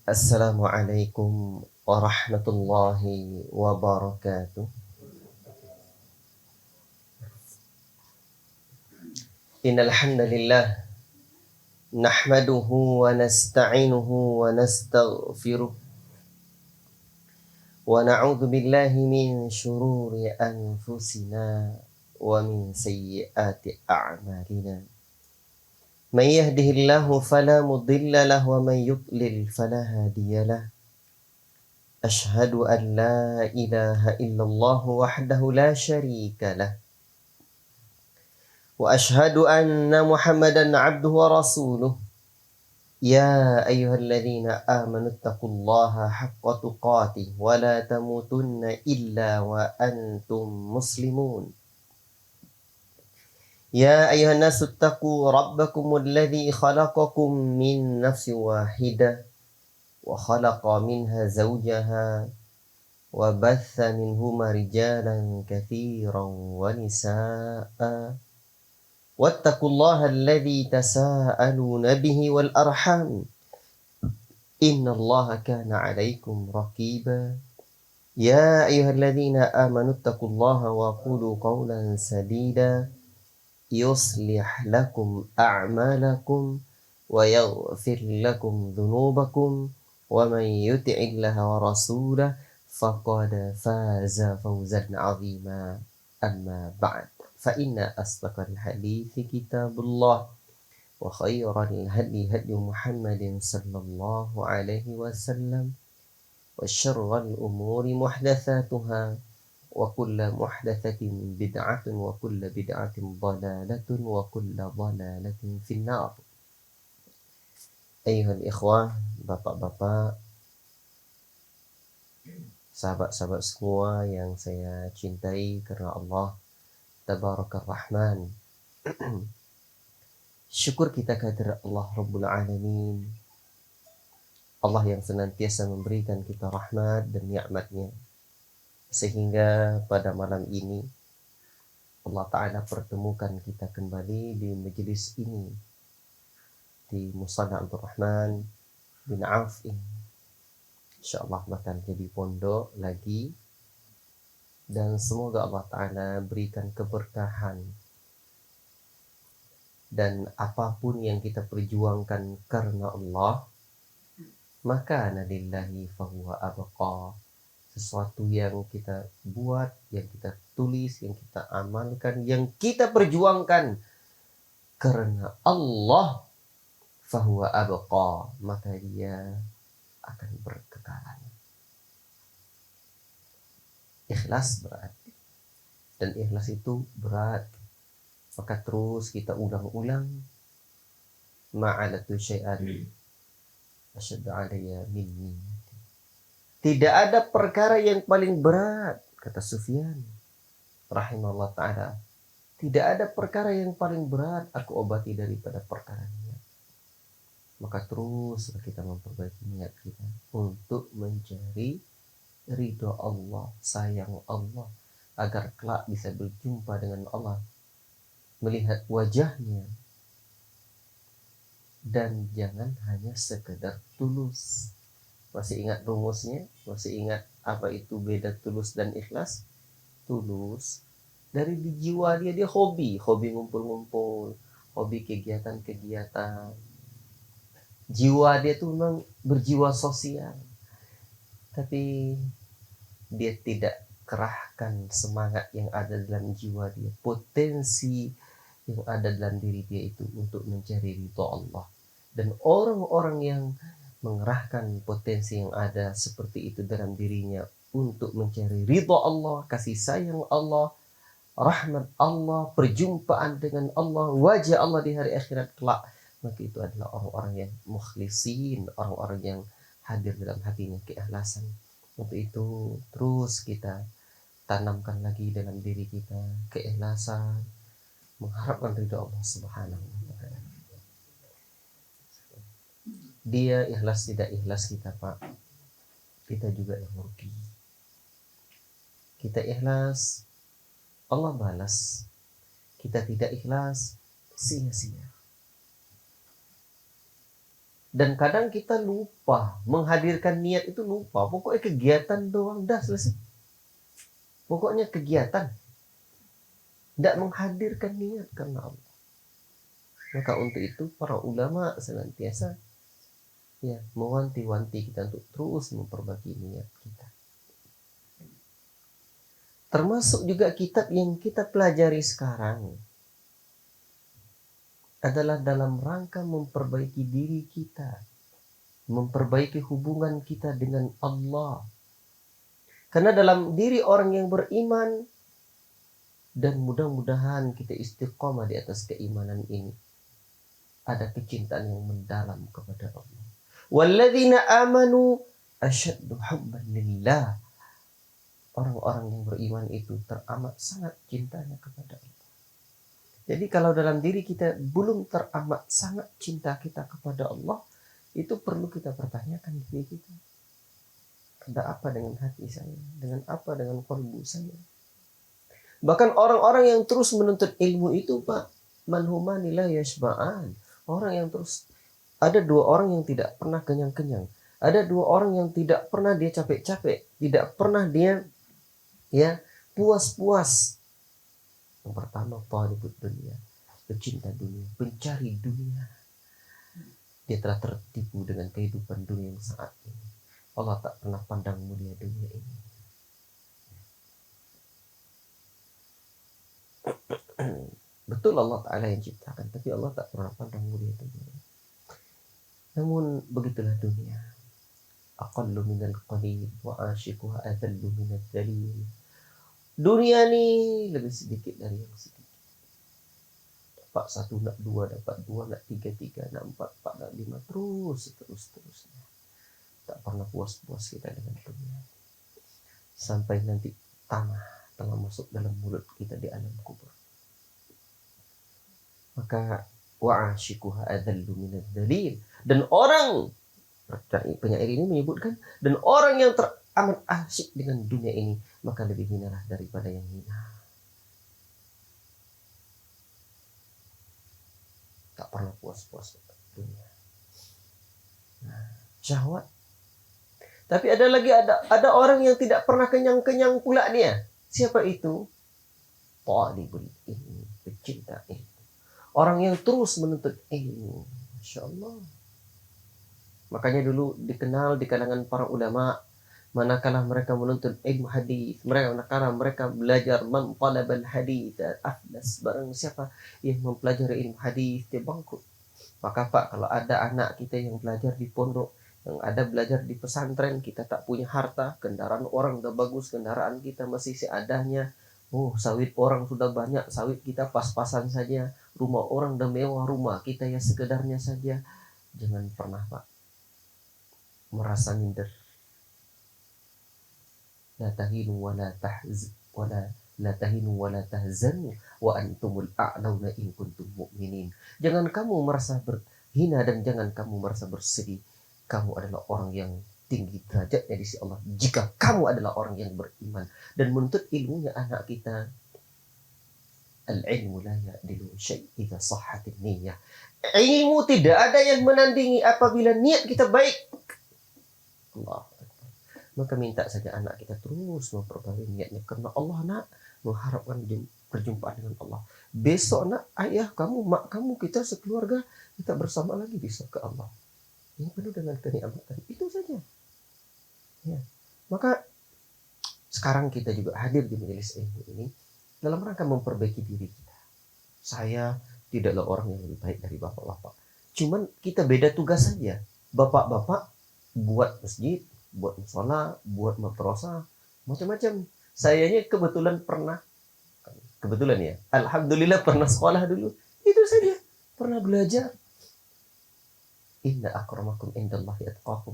Assalamualaikum warahmatullahi wabarakatuh. Innal hamdalillah nahmaduhu wa nasta'inuhu wa nastaghfiruh wa na'udzu billahi min shururi anfusina wa min sayyiati a'malina. May yahdihillahu fala mudilla lahu wa may yudlil fala hadiyalah. Ashhadu an la ilaha illallah wahdahu la syarika lah. وأشهد أن محمدا عبده ورسوله يا أيها الذين آمنوا اتقوا الله حق تقاته ولا تموتن إلا وأنتم مسلمون يا أيها الناس اتقوا ربكم الذي خلقكم من نفس واحدة وخلق منها زوجها وبث منهما رجالا كثيرا ونساء واتقوا الله الذي تساءلون به والأرحام إن الله كان عليكم رقيبا يا أيها الذين آمنوا اتقوا الله وقولوا قولا سديدا يصلح لكم أعمالكم ويغفر لكم ذنوبكم ومن يطع الله ورسوله فقد فاز فوزا عظيما أما بعد فإن أصدق الحديث كتاب الله وخير الهدي هدي محمد صلى الله عليه وسلم وشر الأمور محدثاتها وكل محدثة بدعة وكل بدعة ضلالة وكل ضلالة في النار. أيها الإخوة, bapak-bapak, sahabat-sahabat semua yang saya cintai karena Allah Tabarakar Rahman. Syukur kita kehadirat Allah Rabbul Alamin, Allah yang senantiasa memberikan kita rahmat dan nikmatnya, sehingga pada malam ini Allah Ta'ala pertemukan kita kembali di majelis ini, di Musalla Abdul Rahman bin Auf ini. InsyaAllah bakal jadi pondok lagi, dan semoga Allah Ta'ala berikan keberkahan, dan apapun yang kita perjuangkan karena Allah, maka nadillahi fahuwa abqa. Sesuatu yang kita buat, yang kita tulis, yang kita amalkan, yang kita perjuangkan karena Allah, fahuwa abqa, maka dia akan berkekalan. Ikhlas berat, dan ikhlas itu berat, maka terus kita ulang-ulang. Ma'alatu syai'an asyaddu alayya minni. Tidak ada perkara yang paling berat, kata Sufyan rahimahullah ta'ala. Tidak ada perkara yang paling berat aku obati daripada perkara niat. Maka terus kita memperbaiki niat kita untuk mencari ridho Allah, sayang Allah, agar kelak bisa berjumpa dengan Allah, melihat wajahnya, dan jangan hanya sekedar tulus. Masih ingat rumusnya? Masih ingat apa itu beda tulus dan ikhlas? Tulus dari di jiwa dia hobi ngumpul-ngumpul, hobi kegiatan-kegiatan. Jiwa dia tuh memang berjiwa sosial, tapi dia tidak kerahkan semangat yang ada dalam jiwa dia, potensi yang ada dalam diri dia itu untuk mencari ridho Allah. Dan orang-orang yang mengerahkan potensi yang ada seperti itu dalam dirinya untuk mencari ridho Allah, kasih sayang Allah, rahmat Allah, perjumpaan dengan Allah, wajah Allah di hari akhirat kelak, maka itu adalah orang-orang yang mukhlisin, orang-orang yang hadir dalam hatinya keikhlasan. Untuk itu terus kita tanamkan lagi dalam diri kita keikhlasan, mengharapkan ridha Allah Subhanahu wa ta'ala. Dia ikhlas tidak ikhlas kita, Pak, kita juga yang rugi. Kita ikhlas, Allah balas. Kita tidak ikhlas, sia-sia. Dan kadang kita lupa menghadirkan niat, itu lupa. Pokoknya kegiatan doang, dah selesai. Pokoknya kegiatan, tidak menghadirkan niat karena Allah. Maka untuk itu para ulama senantiasa mewanti-wanti kita untuk terus memperbaiki niat kita. Termasuk juga kitab yang kita pelajari sekarang adalah dalam rangka memperbaiki diri kita, memperbaiki hubungan kita dengan Allah. Karena dalam diri orang yang beriman, dan mudah-mudahan kita istiqomah di atas keimanan ini, ada kecintaan yang mendalam kepada Allah. Walladzina amanu asyaddu hubban lillah. Orang-orang yang beriman itu teramat sangat cintanya kepada Allah. Jadi kalau dalam diri kita belum teramat sangat cinta kita kepada Allah, itu perlu kita pertanyakan diri kita. Ada apa dengan hati saya? Dengan apa dengan kalbu saya? Bahkan orang-orang yang terus menuntut ilmu itu, Pak, manhumani la yashba'an. Orang yang terus, ada dua orang yang tidak pernah kenyang-kenyang. Ada dua orang yang tidak pernah dia capek-capek, tidak pernah dia puas-puas. Yang pertama, talibud dunia, pecinta dunia, pencari dunia. Dia telah tertipu dengan kehidupan dunia yang saat ini. Allah tak pernah pandang mulia dunia ini. Betul Allah Ta'ala yang ciptakan, tapi Allah tak pernah pandang mulia dunia ini. Namun begitulah dunia. Aqallu minal qalil wa ashiquha adallu minal dalil. Dunia ini lebih sedikit dari yang sedikit. Dapat satu nak dua, dapat dua nak tiga, tiga nak empat, empat nak lima, terusnya. Tak pernah puas-puas kita dengan dunia. Sampai nanti tanah telah masuk dalam mulut kita di alam kubur. Maka wa'ashikuha adallu minad dalil. Dan orang, penyair ini menyebutkan, dan orang yang teramat asyik dengan dunia ini, maka lebih hinalah daripada yang hina. Tak pernah puas-puas dunia. Syahwat. Tapi ada lagi, ada orang yang tidak pernah kenyang-kenyang pula dia. Siapa itu? Talibul ilmi, pecinta ilmu. Orang yang terus menuntut ilmu. Masya Allah. Makanya dulu dikenal di kalangan para ulama, manakala mereka menuntut ilmu hadis, manakala mereka belajar man talabal hadis aflas, barang siapa yang mempelajari ilmu hadis dia bangkrut. Maka Pak, kalau ada anak kita yang belajar di pondok, yang ada belajar di pesantren, kita tak punya harta, kendaraan orang udah bagus, kendaraan kita masih seadanya. Oh, sawit orang sudah banyak, sawit kita pas-pasan saja. Rumah orang udah mewah, rumah kita ya sekedarnya saja. Jangan pernah, Pak, merasa minder. La tahinu wa la tahz wa la tahinu wa la tahzanu wa antumul a'launa in kuntum mu'minin. Jangan kamu merasa berhina dan jangan kamu merasa bersedih. Kamu adalah orang yang tinggi derajatnya di sisi Allah jika kamu adalah orang yang beriman dan menuntut ilmunya. Anak kita, al-ilmu la ya'dilu syai' idza sahhatin niyyah. Ilmu tidak ada yang menandingi apabila niat kita baik. Allah. Maka minta saja anak kita terus memperbaiki niatnya karena Allah, nak, mengharapkan perjumpaan dengan Allah. Besok, nak, ayah kamu, mak kamu, kita sekeluarga kita bersama lagi di surga Allah yang penuh dengan kenikmatan. Itu saja. Ya. Maka sekarang kita juga hadir di majelis ilmu ini dalam rangka memperbaiki diri kita. Saya tidaklah orang yang lebih baik dari bapak-bapak. Cuman kita beda tugas saja. Bapak-bapak buat masjid, buat musola, buat madrasah, macam-macam. Sayanya kebetulan ya, alhamdulillah pernah sekolah dulu. Itu saja. Pernah belajar. Inna akramakum indallahi atqakum.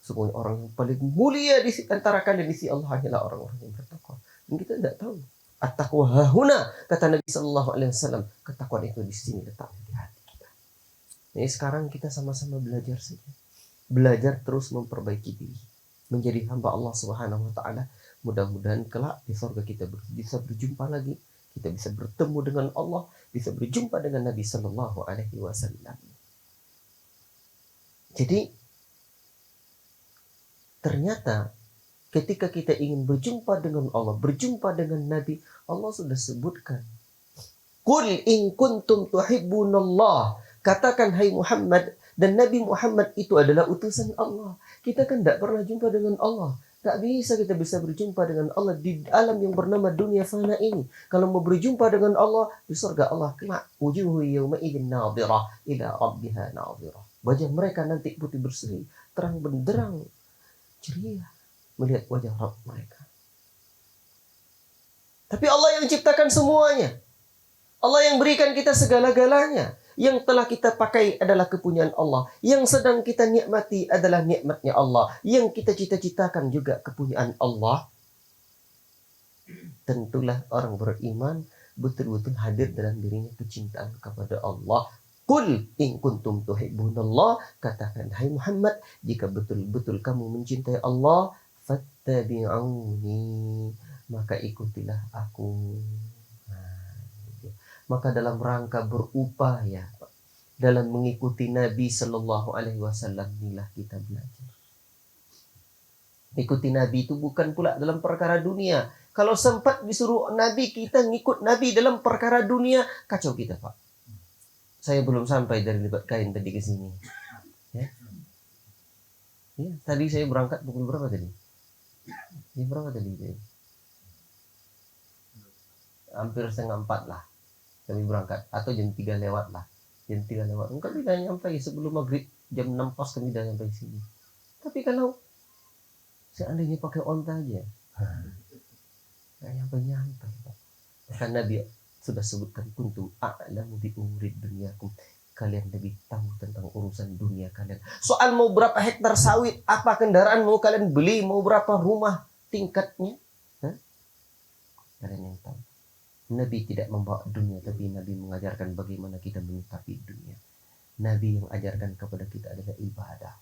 Sungguh orang yang paling mulia di antara kalian di sisi Allah hanyalah orang-orang yang bertakwa. Dan kita tidak tahu. At-taqwa hahuna, kata Nabi sallallahu alaihi wasallam. Ketakwaan itu di sini letaknya di hati kita. Jadi sekarang kita sama-sama belajar saja. Belajar terus memperbaiki diri. Menjadi hamba Allah Subhanahu wa taala. Mudah-mudahan kelak di surga kita bisa berjumpa lagi. Kita bisa bertemu dengan Allah, bisa berjumpa dengan Nabi sallallahu alaihi wasallam. Jadi ternyata ketika kita ingin berjumpa dengan Allah, berjumpa dengan Nabi, Allah sudah sebutkan. Qul in kuntum tuhibbunallah. Katakan hai Muhammad, dan Nabi Muhammad itu adalah utusan Allah. Kita kan tidak pernah jumpa dengan Allah. Tak bisa kita bisa berjumpa dengan Allah di alam yang bernama dunia fana ini. Kalau mau berjumpa dengan Allah di surga Allah kelak, wujuhu yawma idzin nadhirah ila rabbiha nadhirah. Wajah mereka nanti putih berseri, terang benderang, ceria melihat wajah Rabb mereka. Tapi Allah yang ciptakan semuanya. Allah yang berikan kita segala-galanya. Yang telah kita pakai adalah kepunyaan Allah. Yang sedang kita nikmati adalah nikmatnya Allah. Yang kita cita-citakan juga kepunyaan Allah. Tentulah orang beriman betul-betul hadir dalam dirinya kecintaan kepada Allah. Qul in kuntum tuhibbunallah. Katakan hai Muhammad, jika betul-betul kamu mencintai Allah, fattabi'uni, maka ikutilah aku. Maka dalam rangka berupaya dalam mengikuti Nabi Sallallahu Alaihi Wasallam, inilah kita belajar. Ikuti Nabi itu bukan pula dalam perkara dunia. Kalau sempat disuruh Nabi, kita ngikut Nabi dalam perkara dunia, kacau kita, Pak. Saya belum sampai dari Libat Kain tadi ke sini. Ya. Ya, tadi saya berangkat pukul berapa tadi? Jam berapa tadi? Hampir 3:30 lah kami berangkat, atau jam 3 lewat lah. Jam 3 lewat. Kami dah nyampe sebelum maghrib, jam 6 pas kami dah nyampe sini. Tapi kalau seandainya pakai onta aja, nggak nyampe-nyampe. Karena Nabi sudah sebutkan, kuntum a'lamu bi umurid dunyakum. Kalian lebih tahu tentang urusan dunia kalian. Soal mau berapa hektar sawit, apa kendaraan mau kalian beli, mau berapa rumah tingkatnya, kalian yang tahu. Nabi tidak membawa dunia, tapi Nabi mengajarkan bagaimana kita menyikapi dunia. Nabi yang ajarkan kepada kita adalah ibadah.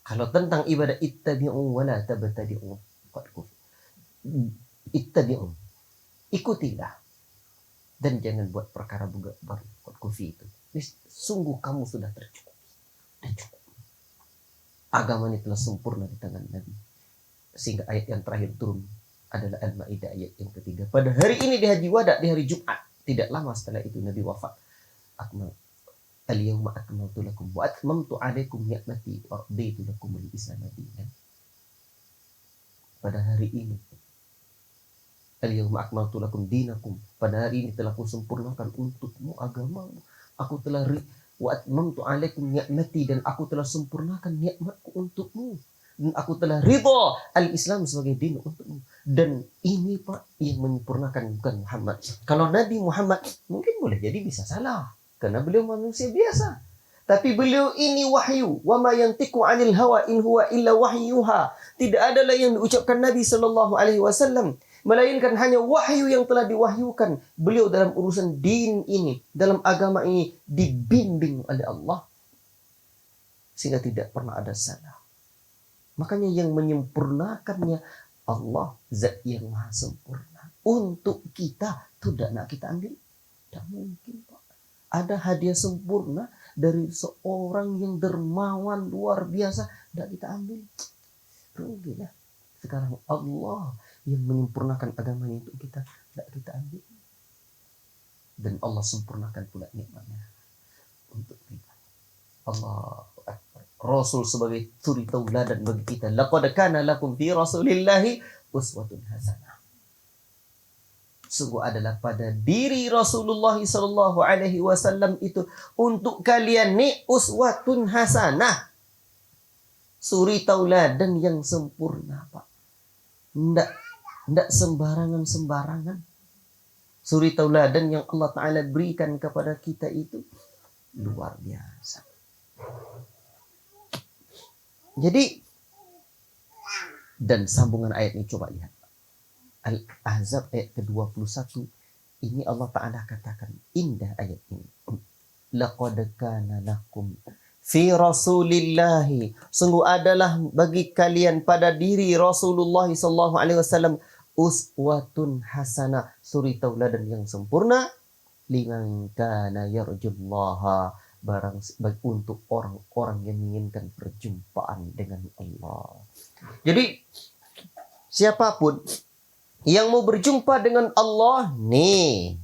Kalau tentang ibadah, ittabi'u wa la tabtadi'u. Ittabi'u, ikutilah, dan jangan buat perkara baru. Kufi itu, sungguh kamu sudah tercukup. Agama ini telah sempurna di tangan Nabi. Sehingga ayat yang terakhir turun adalah Al-Maidah ayat yang ketiga. Pada hari ini di Haji Wada, di hari Jumat, tidak lama setelah itu Nabi wafat. Al-yawma akmaltu lakum wa atmamtu alaikum ni'mati wa raditu lakum al-Islam dinan. Pada hari ini, al-yawma akmaltu lakum dinakum, pada hari ini telah kusempurnakan untukmu agamamu. Aku telah wa atmamtu alaikum ni'mati, dan aku telah sempurnakan nikmatku untukmu. Dan aku telah ridha al-Islam sebagai din untukmu. Dan ini Pak yang menyempurnakan, bukan Muhammad. Kalau Nabi Muhammad mungkin boleh jadi bisa salah, karena beliau manusia biasa. Tapi beliau ini wahyu. Wa ma yantiqu 'anil hawa in huwa illa wahyuha. Tidak adalah yang diucapkan Nabi sallallahu alaihi wasallam, melainkan hanya wahyu yang telah diwahyukan. Beliau dalam urusan din ini, dalam agama ini, dibimbing oleh Allah, sehingga tidak pernah ada salah. Makanya yang menyempurnakannya Allah, zat yang maha sempurna. Untuk kita, tidak nak kita ambil. Tidak mungkin, Pak. Ada hadiah sempurna dari seorang yang dermawan luar biasa, tidak kita ambil. Rugi lah. Sekarang Allah yang menyempurnakan agamanya untuk kita, tidak kita ambil. Dan Allah sempurnakan pula nikmatnya untuk kita. Allah Akbar. Rasul sebagai suri tauladan bagi kita. Laqad kana lakum fi Rasulillahi uswatun hasanah. Sungguh adalah pada diri Rasulullah sallallahu alaihi wasallam itu untuk kalian nih uswatun hasanah. Suri tauladan yang sempurna, Pak. Ndak sembarangan-sembarangan. Suri tauladan yang Allah Ta'ala berikan kepada kita itu luar biasa. Jadi, dan sambungan ayat ini coba lihat. Al-Ahzab ayat ke-21. Ini Allah Ta'ala katakan, indah ayat ini. Laqad kana lakum fi Rasulillahi, sungguh adalah bagi kalian pada diri Rasulullah sallallahu alaihi wasallam uswatun hasanah, suri tauladan yang sempurna, liman kana yarjullaha, untuk orang-orang yang menginginkan perjumpaan dengan Allah. Jadi siapapun yang mau berjumpa dengan Allah, nih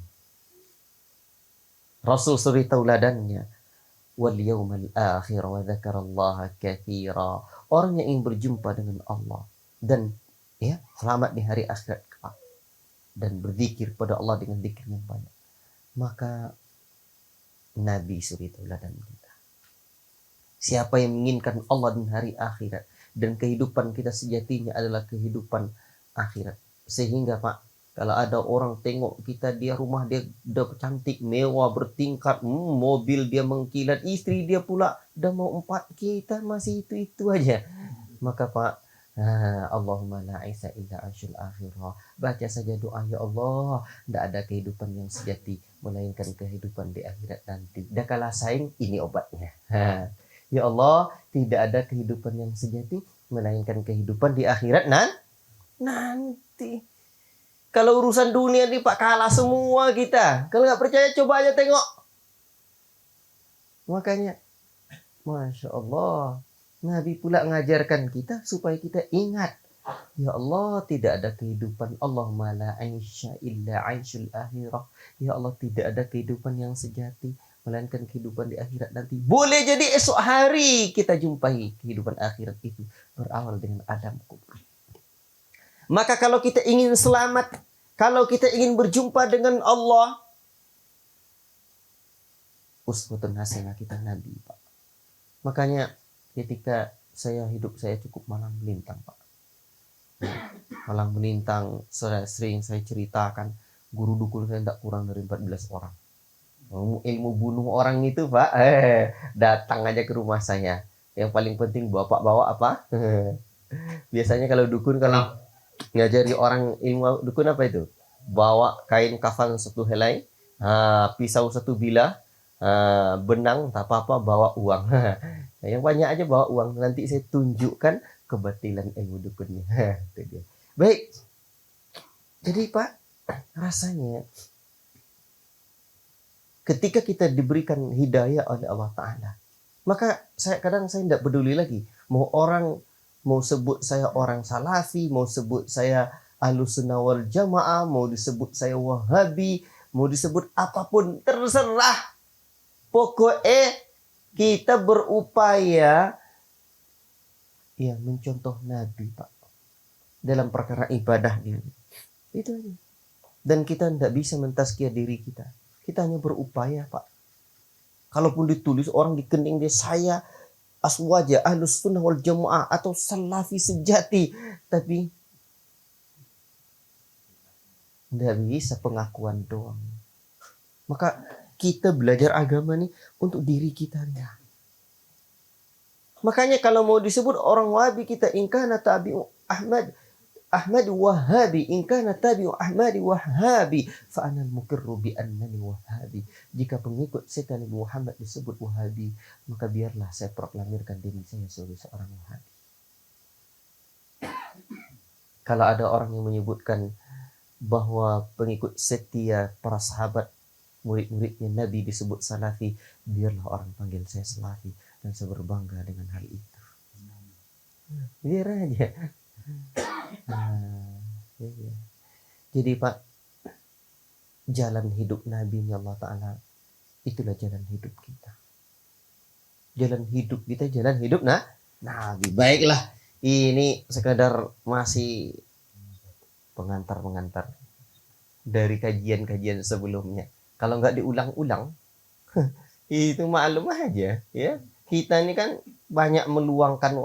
Rasul suri tauladannya, wal yaumal akhir wa dzakarallaha katsira. Orang yang ingin berjumpa dengan Allah dan ya selamat di hari akhirat dan berzikir pada Allah dengan zikir yang banyak, maka Nabi suri tauladan kita. Siapa yang menginginkan Allah dan hari akhirat, dan kehidupan kita sejatinya adalah kehidupan akhirat. Sehingga Pak, kalau ada orang tengok kita, dia rumah dia udah cantik, mewah, bertingkat, mobil dia mengkilat, istri dia pula udah mau 4, kita masih itu-itu aja. Maka Pak, Allahumma la aisa illa ashul akhirah. Baca saja doa, ya Allah, tidak ada kehidupan yang sejati melainkan kehidupan di akhirat nanti. Dah kalah saing, ini obatnya. Ya Allah, tidak ada kehidupan yang sejati melainkan kehidupan di akhirat nanti. Kalau urusan dunia nih Pak, kalah semua kita. Kalau nggak percaya coba aja tengok. Makanya, Masya Allah, Nabi pula mengajarkan kita supaya kita ingat, ya Allah, tidak ada kehidupan. Allahumma la aisha illa aishul akhirah. Ya Allah, tidak ada kehidupan yang sejati melainkan kehidupan di akhirat nanti. Boleh jadi esok hari kita jumpai kehidupan akhirat itu berawal dengan Adam kubur. Maka kalau kita ingin selamat, kalau kita ingin berjumpa dengan Allah, uswatun hasanah kita Nabi, Pak. Makanya ketika saya cukup malang melintang, Pak. Malang melintang, sering saya ceritakan, guru dukun saya tidak kurang dari 14 orang. Ilmu bunuh orang itu, Pak, datang aja ke rumah saya. Yang paling penting Bapak bawa apa? Biasanya kalau dukun, kalau ngajari orang ilmu dukun apa itu? Bawa kain kafan 1 helai, pisau 1 bilah, benang, tak apa-apa, bawa uang. Yang banyak aja bawa uang. Nanti saya tunjukkan kebatilan ilmu dukunnya. Itu dia. Baik. Jadi Pak, rasanya ketika kita diberikan hidayah oleh Allah Ta'ala, maka kadang saya tidak peduli lagi. Mau sebut saya orang salafi, mau sebut saya ahlus sunnah wal jamaah, mau disebut saya wahabi, mau disebut apapun, terserah. Pokoknya kita berupaya ya mencontoh Nabi, Pak, dalam perkara ibadah dia. Itu aja. Dan kita tidak bisa mentazkiyah diri kita. Kita hanya berupaya, Pak. Kalaupun ditulis orang di kening dia, saya aswaja ahlus sunnah wal jamaah atau salafi sejati, tapi tidak bisa pengakuan doang. Maka kita belajar agama nih untuk diri kita nih. Makanya kalau mau disebut orang Wahabi, kita ingkana tabi'u Ahmad Wahabi, ingkana tabi'u Ahmad Wahabi, fa'anal mukirru bi annani Wahabi. Jika pengikut setan Nabi Muhammad disebut Wahabi, maka biarlah saya proklamirkan diri saya sebagai seorang Wahabi. Kalau ada orang yang menyebutkan bahwa pengikut setia para sahabat, murid-muridnya Nabi disebut salafi, biarlah orang panggil saya salafi, dan saya berbangga dengan hal itu. Biar aja. Ya. Jadi Pak, jalan hidup Nabi Allah Ta'ala, itulah jalan hidup kita. Jalan hidup kita, jalan hidup Nabi. Baiklah, ini sekadar masih pengantar-pengantar dari kajian-kajian sebelumnya. Kalau nggak diulang-ulang, itu maklum aja, ya. Kita ini kan banyak meluangkan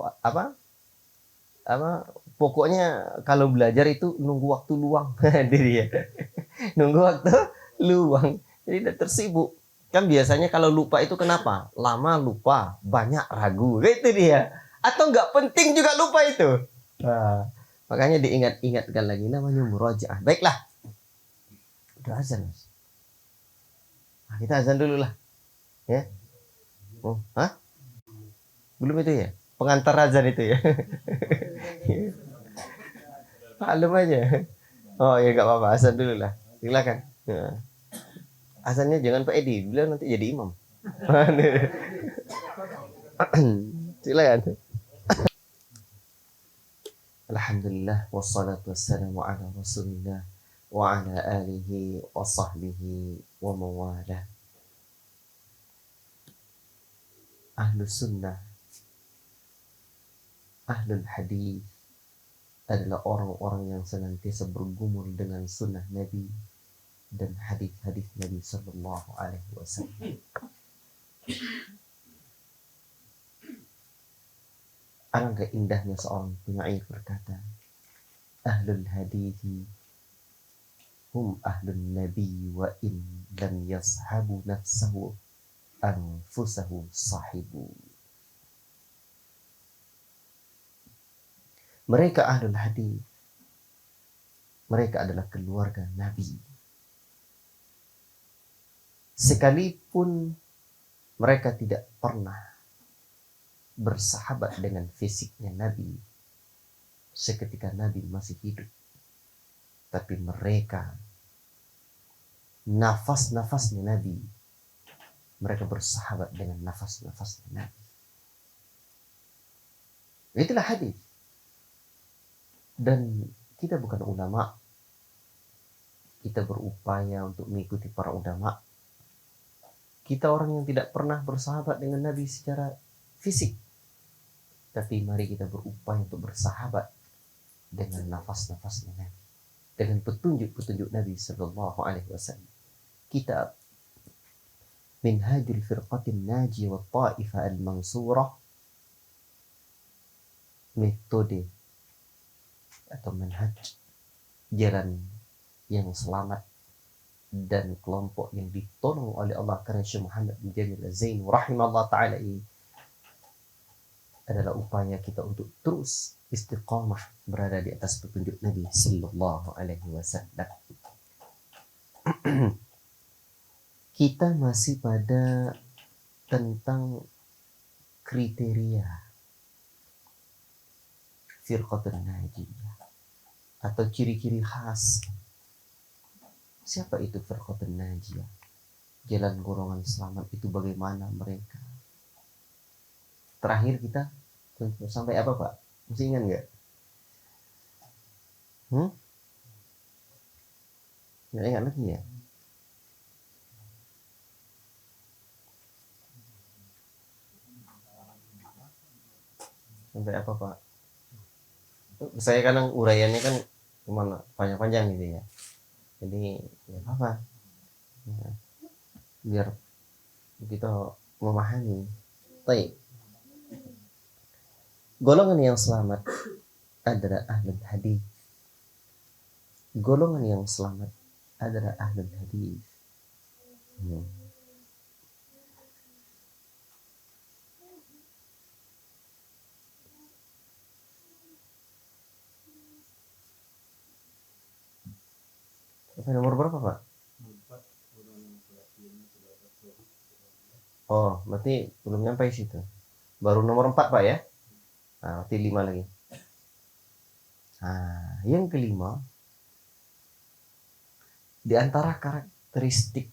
pokoknya kalau belajar itu nunggu waktu luang diri ya. Nunggu waktu luang. Jadi tidak tersibuk. Kan biasanya kalau lupa itu kenapa? Lama lupa, banyak ragu. Itu dia. Atau nggak penting juga lupa itu. Nah, makanya diingat-ingatkan lagi, namanya murajaah. Baiklah. Udah azan, Mas. Nah, kita azan dulu lah. Ya. Oh, belum itu ya? Pengantar azan itu ya. Maklum aja. Oh ya nggak apa-apa, azan dulu lah. Silakan. Nah. Azannya jangan Pak Edi, beliau nanti jadi imam. Silakan. Alhamdulillah wassalatu wassalamu ala Rasulillah wa ala alihi wa sahbihi wa mawala. Ahlus sunnah, ahlul hadis adalah orang-orang yang senantiasa bergumul dengan sunnah Nabi dan hadis-hadis Nabi sallallahu alaihi wasallam. Alangkah indahnya seorang penyair berkata, ahlul hadithi hum ahlun nabi wa in lam yashabu nafsahu anfusahu sahibu. Mereka ahlul hadith, mereka adalah keluarga Nabi. Sekalipun mereka tidak pernah bersahabat dengan fisiknya Nabi seketika Nabi masih hidup, tapi mereka nafas-nafasnya Nabi, mereka bersahabat dengan nafas-nafasnya Nabi. Itulah hadis. Dan kita bukan ulama, kita berupaya untuk mengikuti para ulama. Kita orang yang tidak pernah bersahabat dengan Nabi secara fisik, tapi mari kita berupaya untuk bersahabat dengan nafas-nafasnya Nabi, dengan petunjuk-petunjuk Nabi sallallahu alaihi wasallam. Kitab Minhajul Firqatin Naji wa Ta'ifah Al-Mansurah, metode atau manhaj jalan yang selamat dan kelompok yang ditolong oleh Allah karena Syekh Muhammad bin Jamil Az-Zain rahimahullah ta'ala ini adalah upaya kita untuk terus istiqamah berada di atas petunjuk Nabi sallallahu alaihi wasallam. Kita masih pada tentang kriteria firqatun najiyah atau ciri-ciri khas. Siapa itu firqatun najiyah? Jalan golongan selamat itu bagaimana mereka? Terakhir kita sampai apa Pak? Masih ingat nggak? Nggak ingat lagi ya? Sampai apa Pak? Saya kadang uraiannya kan kemana panjang-panjang gitu ya. Jadi ya apa? Ya, biar kita memahami. Baik. Golongan yang selamat adalah ahlul hadis. Golongan yang selamat adalah ahlul hadis. Nomor berapa Pak? Oh, berarti belum nyampe situ. Baru nomor 4 Pak ya? Nah, berarti 5 lagi. Nah, yang kelima, di antara karakteristik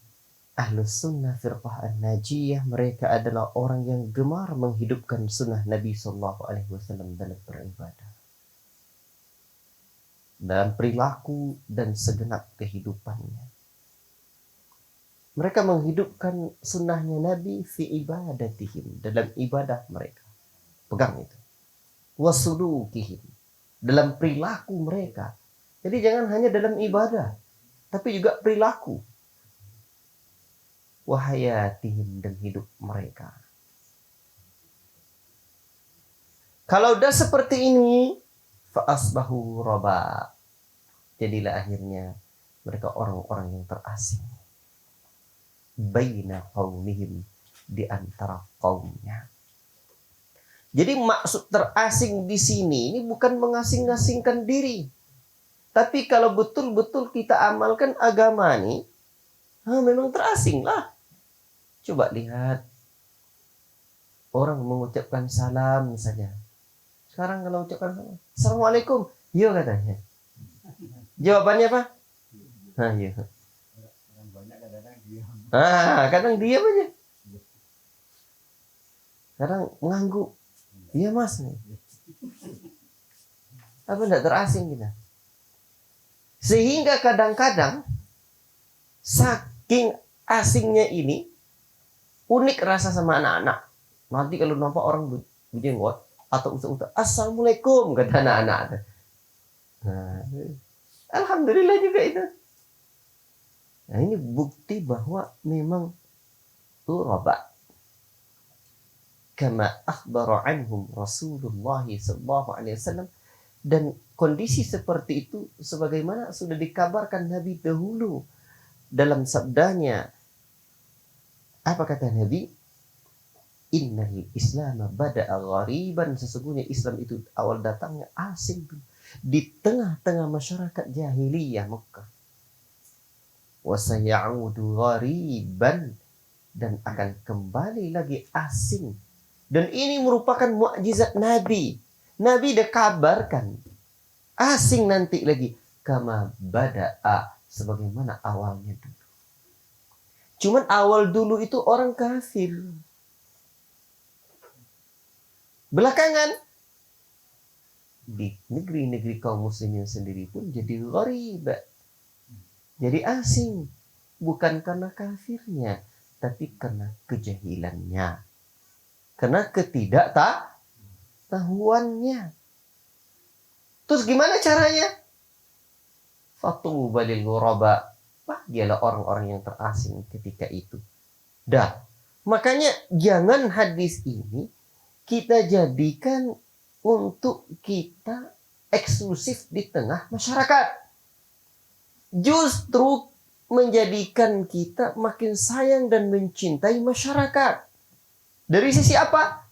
Ahlus Sunnah Firqah An-Najiyah, mereka adalah orang yang gemar menghidupkan sunnah Nabi Sallallahu Alaihi Wasallam dalam beribadah, dalam perilaku dan segenap kehidupannya. Mereka menghidupkan sunnahnya Nabi fi ibadatihim, dalam ibadah mereka. Pegang itu. Wasulukihim, dalam perilaku mereka. Jadi jangan hanya dalam ibadah, tapi juga perilaku. Wahayatihim, dan hidup mereka. Kalau udah seperti ini, fa'asbahu roba, jadilah akhirnya mereka orang-orang yang terasing baina qaumihim, di antara kaumnya. Jadi maksud terasing di sini ini bukan mengasing-asingkan diri. Tapi kalau betul-betul kita amalkan agama ini, memang terasing lah. Coba lihat orang mengucapkan salam misalnya. Sekarang kalau ucapkan salam, Assalamualaikum, yo katanya. Jawabannya apa? Iya. Kadang diam aja. Kadang mengangguk. Iya mas. Apa tidak terasing kita? Sehingga kadang-kadang saking asingnya ini unik rasa sama anak-anak. Nanti kalau nampak orang berjenggot atau usah-usah, assalamualaikum kata anak-anak. Nah, alhamdulillah juga itu. Nah ini bukti bahwa memang ghuraba. Kama akhbara anhum Rasulullah sallallahu alaihi wasallam, dan kondisi seperti itu sebagaimana sudah dikabarkan Nabi dahulu dalam sabdanya. Apa kata Nabi? Innal Islam bada'a ghariban, sesungguhnya Islam itu awal datangnya asing di tengah-tengah masyarakat jahiliyah Mekah. Wa sayaudu ghariban, dan akan kembali lagi asing. Dan ini merupakan mukjizat Nabi. Nabi dah kabarkan asing nanti lagi kama bada'a, sebagaimana awalnya dulu. Cuman awal dulu itu orang kafir. Belakangan di negeri-negeri kaum muslimin sendiri pun jadi gharib, jadi asing, bukan karena kafirnya, tapi karena kejahilannya, karena ketidaktahuannya. Terus gimana caranya? Fatuba lil ghuraba, bahagialah orang-orang yang terasing ketika itu. Dah, makanya jangan hadis ini kita jadikan untuk kita eksklusif di tengah masyarakat. Justru menjadikan kita makin sayang dan mencintai masyarakat. Dari sisi apa?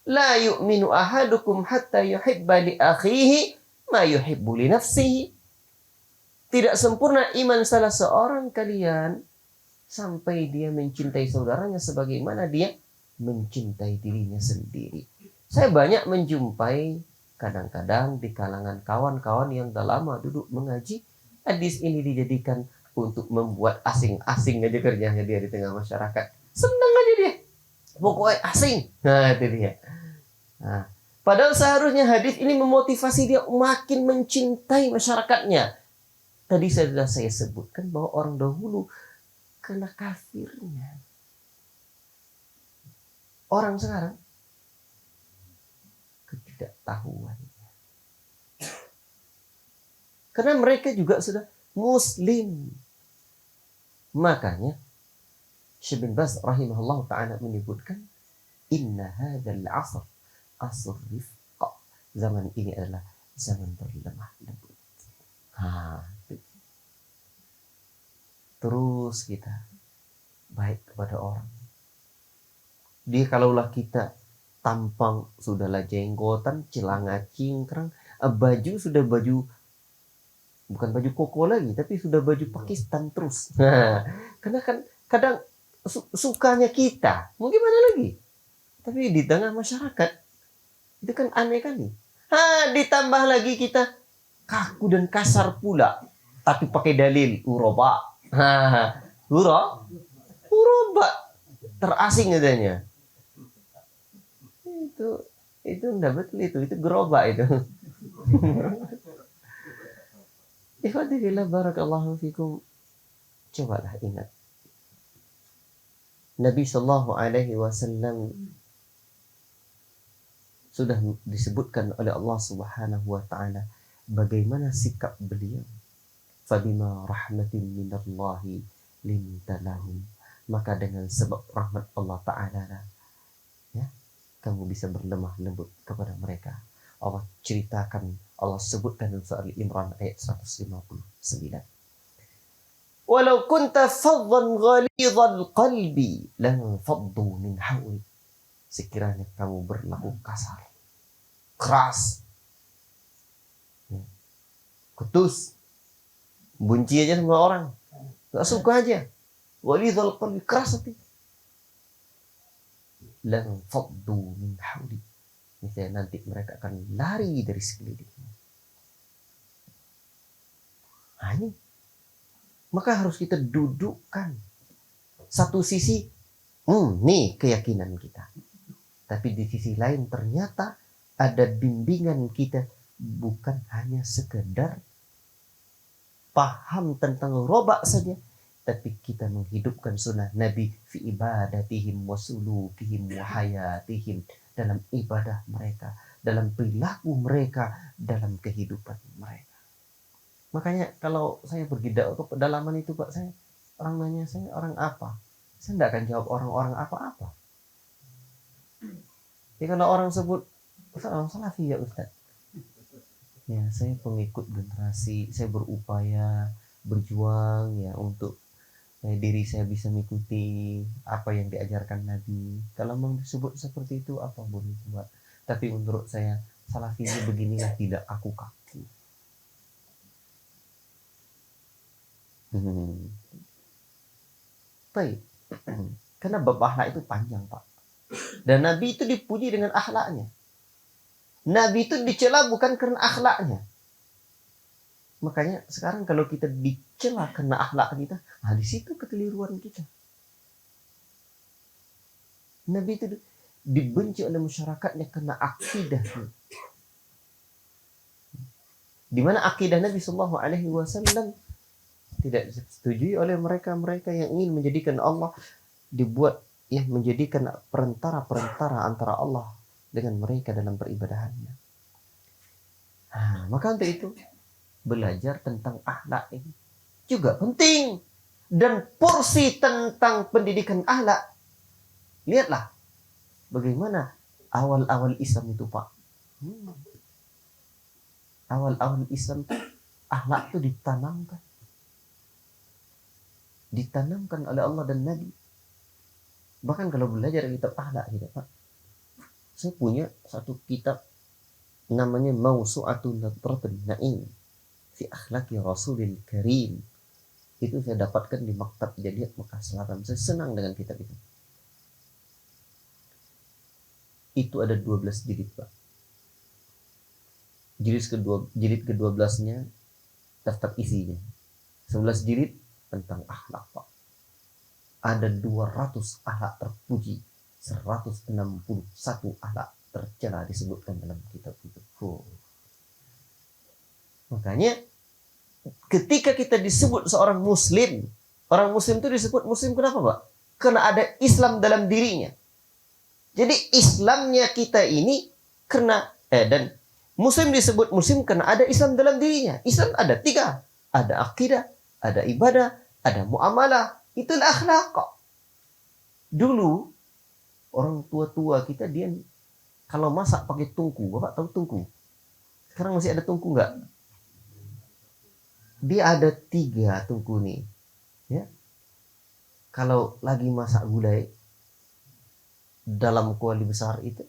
La yu'minu ahadukum hatta yuhibba li akhihi ma yuhibbu li nafsihi. Tidak sempurna iman salah seorang kalian sampai dia mencintai saudaranya sebagaimana dia mencintai dirinya sendiri. Saya banyak menjumpai kadang-kadang di kalangan kawan-kawan yang dah lama duduk mengaji, hadis ini dijadikan untuk membuat asing-asing aja kerjanya dia di tengah masyarakat. Senang aja dia. Pokoknya asing. Nah, itu dia. Nah, padahal seharusnya hadis ini memotivasi dia makin mencintai masyarakatnya. Tadi sudah saya sebutkan bahwa orang dahulu kena kafirnya. Orang sekarang ketidaktahuannya. Karena mereka juga sudah muslim. Makanya Syekh bin Baz rahimahullah ta'ala menyebutkan, inna hadzal asr asr rifqa. Zaman ini adalah zaman berlemah lembut. Terus kita baik kepada orang. Dia kalaulah kita tampang sudahlah jenggotan, celana cingkrang, baju sudah baju bukan baju koko lagi, tapi sudah baju Pakistan terus. Karena kan kadang sukanya kita, mau gimana lagi? Tapi di tengah masyarakat itu kan aneh kali. Ditambah lagi kita kaku dan kasar pula, tapi pakai dalil uroba. Uroba terasing adanya. Itu enggak betul, itu gerobak itu. Ikhwatillah barakallahu fikum. Cobalah ingat, Nabi sallallahu alaihi wasallam sudah disebutkan oleh Allah Subhanahu wa taala bagaimana sikap beliau. Fabima rahmatin minallahi linta lahum, maka dengan sebab rahmat Allah taala, ya, kamu bisa berlemah lembut kepada mereka. Allah ceritakan, Allah sebutkan dalam surah Al-Imran ayat 159. Walau kunta faddan ghalidhal qalbi lan faddu min hawli. Sekiranya kamu berlaku kasar, keras, kutus, benci aja sama orang, gak suka aja, ghalidhal qalbi, keras hati, lan faddu min hawli, misalnya nanti mereka akan lari dari sekelilingmu. Ini maka harus kita dudukkan satu sisi, nih keyakinan kita, Tapi di sisi lain ternyata ada bimbingan kita bukan hanya sekedar paham tentang robak saja, tapi kita menghidupkan sunnah Nabi fi ibadatihim wa sulukihim wa hayatihim, dalam ibadah mereka, dalam perilaku mereka, dalam kehidupan mereka. Makanya kalau saya pergi ke pedalaman itu Pak, saya orang nanya saya orang apa, saya tidak akan jawab orang-orang apa-apa. Ya kalau orang sebut orang salafi ya Ustaz, ya saya pengikut generasi, saya berupaya berjuang ya untuk diri saya bisa mengikuti apa yang diajarkan Nabi. Kalau memang disebut seperti itu apa boleh buat, tapi menurut saya salafi beginilah, tidak aku kaku. Baik. Karena bab akhlak itu panjang Pak, dan Nabi itu dipuji dengan akhlaknya. Nabi itu dicela bukan karena akhlaknya. Makanya sekarang kalau kita dicela karena akhlak kita, nah di situ kekeliruan kita. Nabi itu dibenci oleh masyarakatnya karena akidahnya. Di mana akidah Nabi Shallallahu Alaihi Wasallam tidak disetujui oleh mereka-mereka yang ingin menjadikan Allah dibuat menjadikan perantara antara Allah dengan mereka dalam peribadahannya. Maka untuk itu belajar tentang akhlak ini juga penting, dan porsi tentang pendidikan akhlak. Lihatlah bagaimana awal-awal Islam itu Pak. Awal-awal Islam itu akhlak itu ditanamkan oleh Allah dan Nabi. Bahkan kalau belajar kitab akhlak kita Pak, saya punya satu kitab namanya Mausu'atun Nadratul Na'im fi Akhlaqi Rasulil Karim. Itu saya dapatkan di Maktab Jadiyat Mekah Selatan. Saya senang dengan kitab itu. Itu ada 12 jilid Pak. Jilid ke-12-nya daftar isinya. 11 jilid tentang akhlak Pak. Ada 200 akhlak terpuji, 161 akhlak tercela disebutkan dalam kitab itu. Makanya ketika kita disebut seorang muslim, orang muslim itu disebut muslim kenapa Pak? Karena ada Islam dalam dirinya. Jadi Islamnya kita ini karena dan muslim disebut muslim karena ada Islam dalam dirinya. Islam ada 3, ada akidah, ada ibadah, ada muamalah. Itulah akhlak kok. Dulu orang tua-tua kita dia kalau masak pakai tungku, Bapak tahu tungku? Sekarang masih ada tungku nggak? Dia ada 3 tungku nih, ya. Kalau lagi masak gulai dalam kuali besar itu,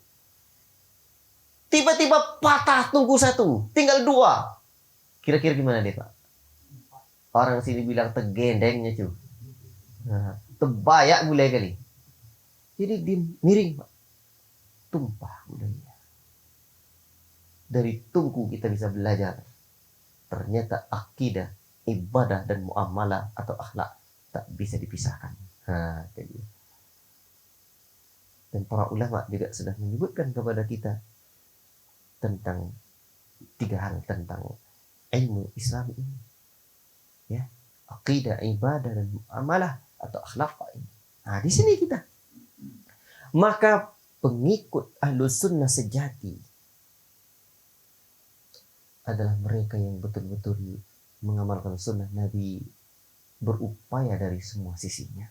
tiba-tiba patah tungku 1, tinggal 2. Kira-kira gimana deh Pak? Orang sini bilang tegendengnya cuy. Nah, tebayak gulai kali. Jadi dia miring Pak. Tumpah gulainya. Dari tungku kita bisa belajar. Ternyata akidah, ibadah, dan muamalah atau akhlak tak bisa dipisahkan. Jadi. Dan para ulama juga sudah menyebutkan kepada kita tentang 3 hal tentang ilmu Islam ini. Ya, akidah, ibadah, dan muamalah atau akhlak ini. Di sini kita. Maka pengikut Ahlus Sunnah sejati adalah mereka yang betul-betul mengamalkan sunnah Nabi, berupaya dari semua sisinya.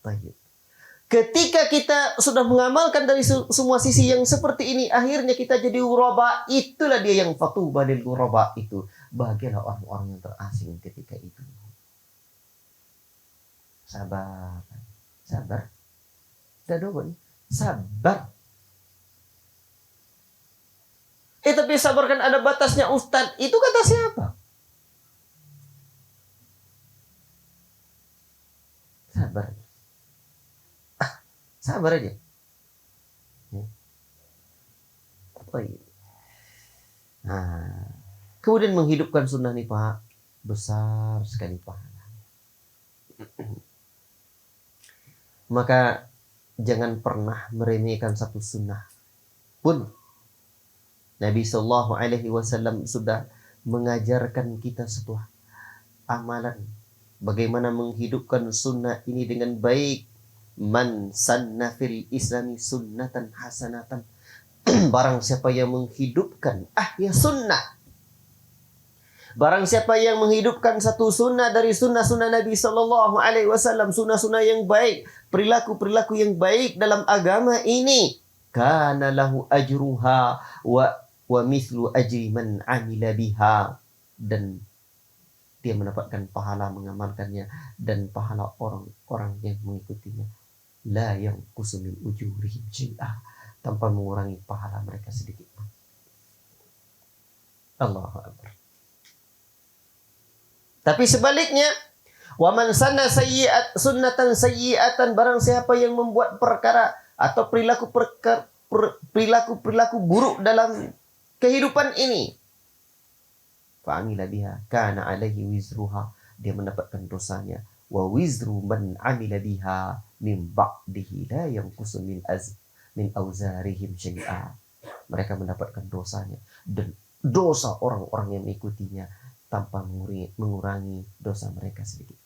Baik. Ketika kita sudah mengamalkan dari semua sisi yang seperti ini, akhirnya kita jadi ghuraba. Itulah dia yang fatuba lil ghuraba itu. Bahagialah orang-orang yang terasing ketika itu. Sabar. Sabar. Tidak doang. Sabar. Tapi sabar kan ada batasnya Ustadz. Itu kata siapa? Sabar. Sabar aja. Kemudian menghidupkan sunnah nih Pak. Besar sekali pahalanya. Maka jangan pernah meremehkan satu sunnah pun. Nabi Shallallahu Alaihi Wasallam sudah mengajarkan kita satu amalan, bagaimana menghidupkan sunnah ini dengan baik. Man sanna fil islami sunnatan hasanatan. Barang siapa yang menghidupkan sunnah, barang siapa yang menghidupkan satu sunnah dari sunnah-sunnah Nabi Sallallahu Alaihi Wasallam, sunnah-sunnah yang baik, perilaku-perilaku yang baik dalam agama ini, kana lahu ajruha wa mithlu ajri man amila biha, dan dia mendapatkan pahala mengamalkannya dan pahala orang-orang yang mengikutinya. La yanqusu min ujurihim syai'a, tanpa mengurangi pahala mereka sedikit pun. Allahu Akbar. Tapi sebaliknya, wa man sanna sunnatan sayyi'atan, barang siapa yang membuat perkara atau perilaku buruk dalam kehidupan ini, fa'amila biha kana alaihi wizruha, dia mendapatkan dosanya, wa wizru man amila biha min ba'dihi la yanqusu min auzarihim syai'a. Mereka mendapatkan dosanya dan dosa orang-orang yang mengikutinya tanpa mengurangi dosa mereka sedikit.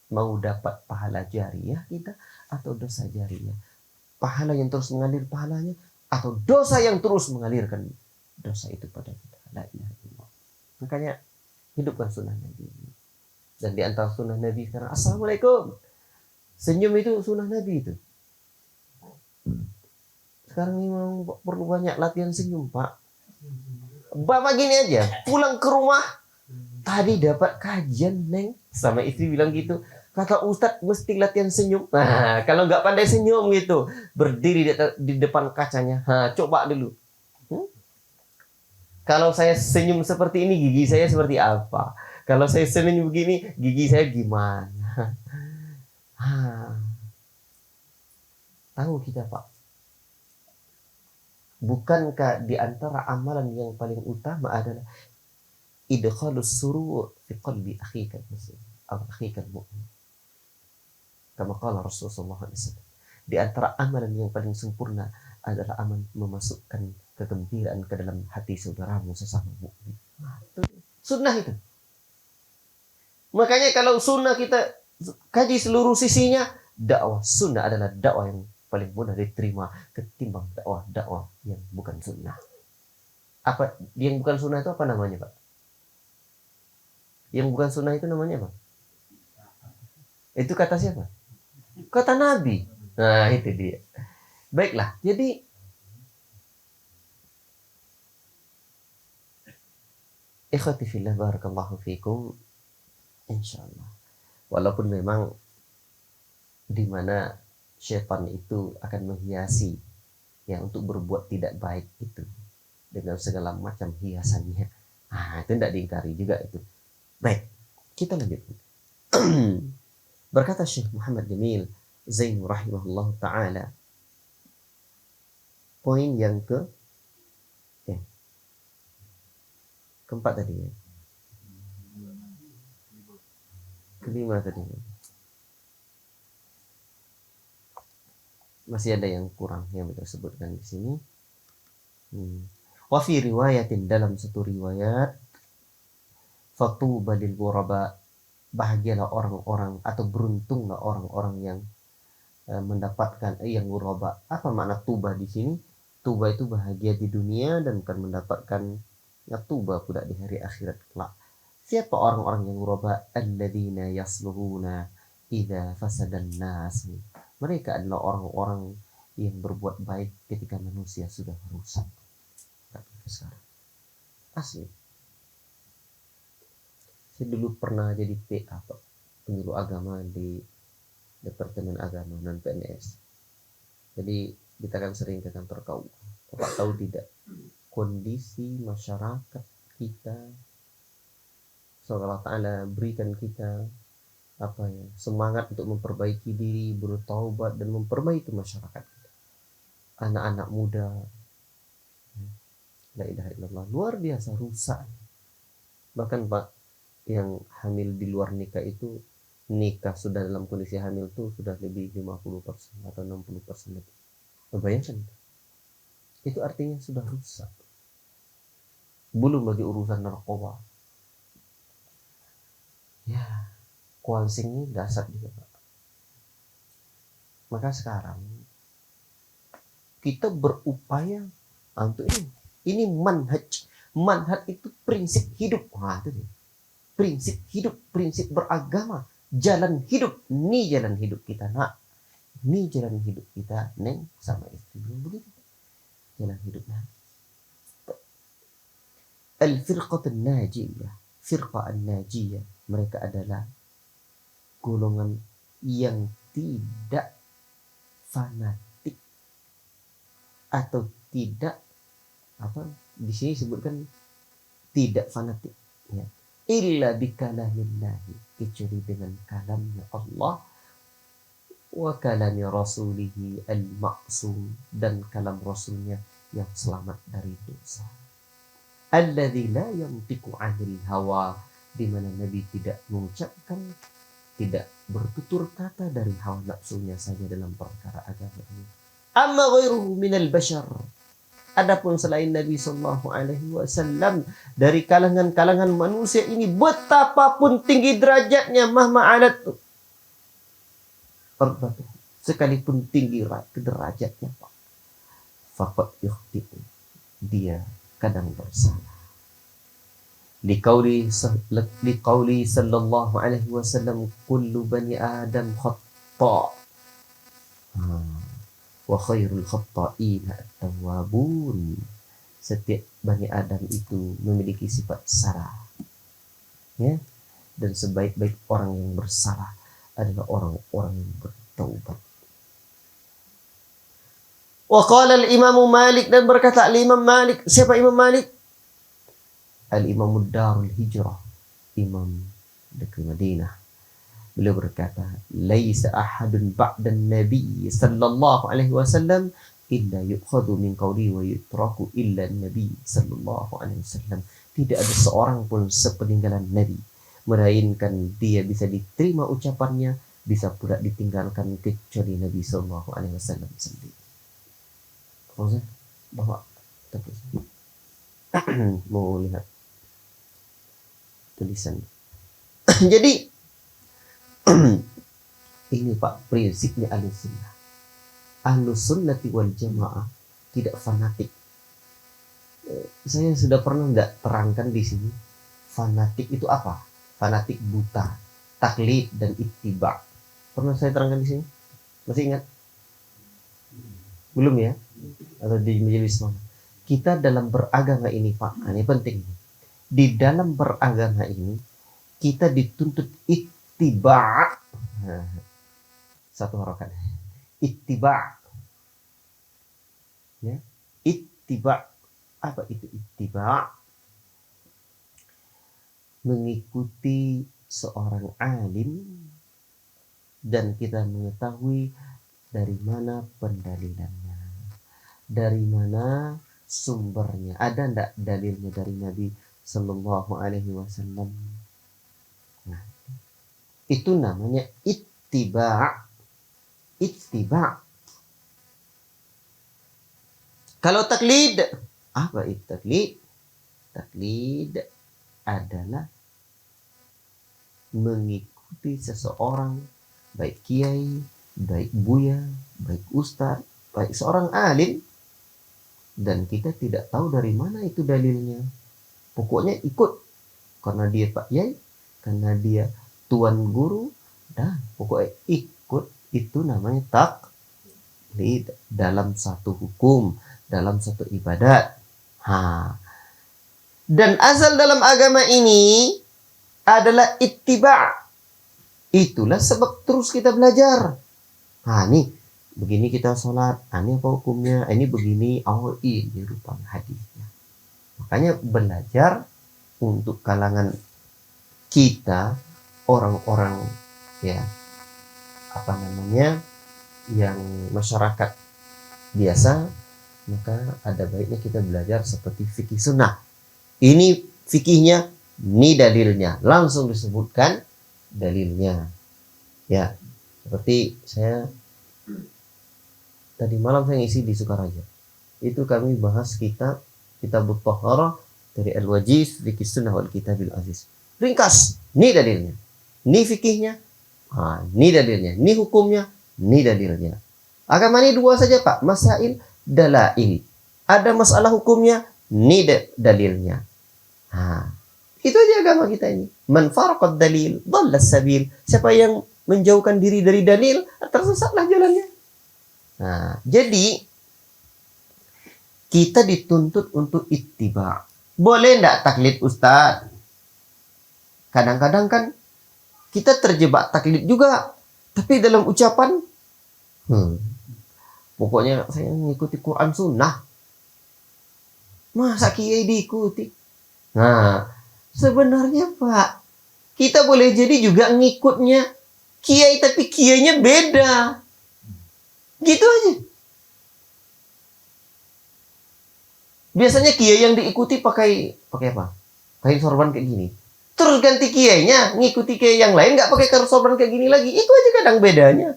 Mau dapat pahala jariyah kita atau dosa jariyah? Pahala yang terus mengalir pahalanya atau dosa yang terus mengalirkan dosa itu pada kita? La ilaha illallah. Makanya hidupkan sunnah Nabi. Dan di antara sunnah Nabi sekarang, Assalamualaikum. Senyum itu sunnah Nabi itu. Sekarang memang perlu banyak latihan senyum, Pak. Bapak gini aja, pulang ke rumah, tadi dapat kajian, Neng. Sama istri bilang gitu. Kata Ustadz mesti latihan senyum. Nah, kalau nggak pandai senyum gitu, berdiri di depan kacanya. Coba dulu. Kalau saya senyum seperti ini, gigi saya seperti apa? Kalau saya senyum begini, gigi saya gimana? Tahu kita, Pak. Bukankah di antara amalan yang paling utama adalah idkhalus surur fi qalbi akhika muslim atau akhika mu'min. Kama qala Rasulullah SAW. Di antara amalan yang paling sempurna adalah amalan memasukkan kegembiraan ke dalam hati saudaramu sesama mukmin. Sunnah itu. Makanya kalau sunnah kita kaji seluruh sisinya, dakwah sunnah adalah dakwah yang paling mudah diterima ketimbang dakwah yang bukan sunnah. Apa yang bukan sunnah itu apa namanya, Pak? Yang bukan sunnah itu namanya apa? Itu kata siapa? Kata Nabi. Nah, itu dia. Baiklah, jadi ikhwati fillah barakallahu fikum, insyaallah. Walaupun memang di mana syaitan itu akan menghiasi untuk berbuat tidak baik itu dengan segala macam hiasannya. Itu tidak diingkari juga itu. Baik, kita lanjut. Berkata Syekh Muhammad Jamil Zain rahimahullah ta'ala, poin yang keempat tadi ya. Kelima tadi. Masih ada yang kurang yang kita sebutkan di sini. Wa fi riwayatin, dalam satu riwayat, fatuba lil ghuraba, bahagialah orang-orang atau beruntunglah orang-orang yang mendapatkan yang ghuraba. Apa makna tuba di sini? Tuba itu bahagia di dunia dan akan mendapatkan tuba pula di hari akhirat kelak. Siapa orang-orang yang ghuraba? Alladzina yasluhuna idza fasadan nas. Mereka adalah orang-orang yang berbuat baik ketika manusia sudah rusak. Asli. Saya dulu pernah jadi PA, penyuluh agama di Departemen Agama non PNS. Jadi kita kan sering ke kantor KUA. Bapak tahu tidak, kondisi masyarakat kita, Allah Ta'ala berikan kita semangat untuk memperbaiki diri, bertaubat dan memperbaiki masyarakat. Anak-anak muda, la ilaha illallah, luar biasa rusak. Bahkan Pak, yang hamil di luar nikah itu nikah sudah dalam kondisi hamil tuh sudah lebih 50% atau 60% lebih. Bayangkan, itu artinya sudah rusak. Belum lagi urusan narkoba. Ya, kualsing ini dasar juga, Pak. Maka sekarang kita berupaya untuk ini. Ini manhaj. Manhaj itu prinsip hidup. Wah, itu nih. Prinsip hidup, prinsip beragama, jalan hidup. Ini jalan hidup kita, nak. Ini jalan hidup kita, neng, sama istri. Begitu. Jalan hidup, nak. Al-firqatul najiyah. Firqa an-najiyah. Mereka adalah golongan yang tidak fanatik atau tidak di sini sebutkan tidak fanatik, ya. Illa bikalamillahi, kecuali dengan kalamnya Allah wa kalami rasulihi al-ma'sum, dan kalam rasulnya yang selamat dari dosa. Alladzi la yantiqu 'anil hawa, di mana Nabi tidak mengucapkan, tidak bertutur kata dari hawa nafsunya saja dalam perkara agama ini. Amma ghairuhu minal bashar, adapun selain Nabi sallallahu alaihi wasallam dari kalangan-kalangan manusia ini, betapapun tinggi derajatnya, mahma alat, sekalipun tinggi derajatnya, faqad yukhti'u, dia kadang bersalah. Liqauli sallallahu alaihi wasallam, kullu bani adam khata' wa khairul khata'ina at-tawwabun. Setiap bani Adam itu memiliki sifat salah, ya, dan sebaik-baik orang yang bersalah adalah orang-orang yang bertaubat. Wa qala al-Imam Malik, dan berkata al-Imam Malik. Siapa Imam Malik? Al-Imam Darul Hijrah, imam negeri Madinah. Beliau berkata, laisa ahadun ba'dan nabi sallallahu alaihi wasallam illa yu'khadhu min qawli wa yutraku illa nabi sallallahu alaihi wasallam. Tidak ada seorang pun sepeninggalan Nabi, melainkan dia bisa diterima ucapannya, bisa pula ditinggalkan kecuali Nabi sallallahu alaihi wasallam sendiri. Maksudnya bahwa mau lihat tulisan. Jadi ini Pak prinsipnya Ahlussunnah. Ahlussunnati wal Jamaah tidak fanatik. Saya sudah pernah nggak terangkan di sini fanatik itu apa? Fanatik buta, taklid dan ittiba. Pernah saya terangkan di sini? Masih ingat? Belum ya? Atau di majelis mana? Kita dalam beragama ini Pak, ini penting. Di dalam beragama ini kita dituntut ittiba. Satu harokat. Ittiba. Ya. Ittiba. Apa itu ittiba? Mengikuti seorang alim dan kita mengetahui dari mana pendalilannya, dari mana sumbernya. Ada enggak dalilnya dari Nabi sallallahu alaihi wasallam? Nah, itu namanya ittiba. Ittiba. Kalau taklid, apa itu taklid? Taklid adalah mengikuti seseorang, baik kiai, baik buya, baik ustaz, baik seorang alim, dan kita tidak tahu dari mana itu dalilnya. Pokoknya ikut karena dia Pak Yai, karena dia tuan guru, dan pokoknya ikut. Itu namanya taklid dalam satu hukum, dalam satu ibadat. Dan asal dalam agama ini adalah ittiba. Itulah sebab terus kita belajar. Nih begini kita sholat, ini apa hukumnya? Ini begini, oh ini rupanya hadisnya. Makanya belajar untuk kalangan kita, orang-orang ya yang masyarakat biasa, maka ada baiknya kita belajar seperti fikih sunnah. Ini fikihnya, ini dalilnya, langsung disebutkan dalilnya. Ya, seperti saya tadi malam saya ngisi di Sukaraja. Itu kami bahas kitab Thaharah dari Al-Wajiz Fikih Sunnah wal Kitabil Aziz. Ringkas, ini dalilnya. Ini fikihnya, ini dalilnya. Ini hukumnya, ini dalilnya. Agama ini dua saja Pak, masail, dalail. Ada masalah hukumnya, ini dalilnya. Itu aja agama kita ini. Man faraqad dalil, dhalla sabil. Siapa yang menjauhkan diri dari dalil, tersesatlah jalannya. Jadi kita dituntut untuk ittiba. Boleh enggak taklid Ustaz? Kadang-kadang kan kita terjebak taklid juga. Tapi dalam ucapan, pokoknya saya mengikuti Quran Sunnah. Masa kiai diikuti? Sebenarnya Pak, kita boleh jadi juga ngikutnya kiai, tapi kiainya beda. Gitu aja. Biasanya kiai yang diikuti pakai apa? Kain sorban kayak gini. Terus ganti kiainya, ngikuti kiai yang lain nggak pakai kain sorban kayak gini lagi. Itu aja kadang bedanya.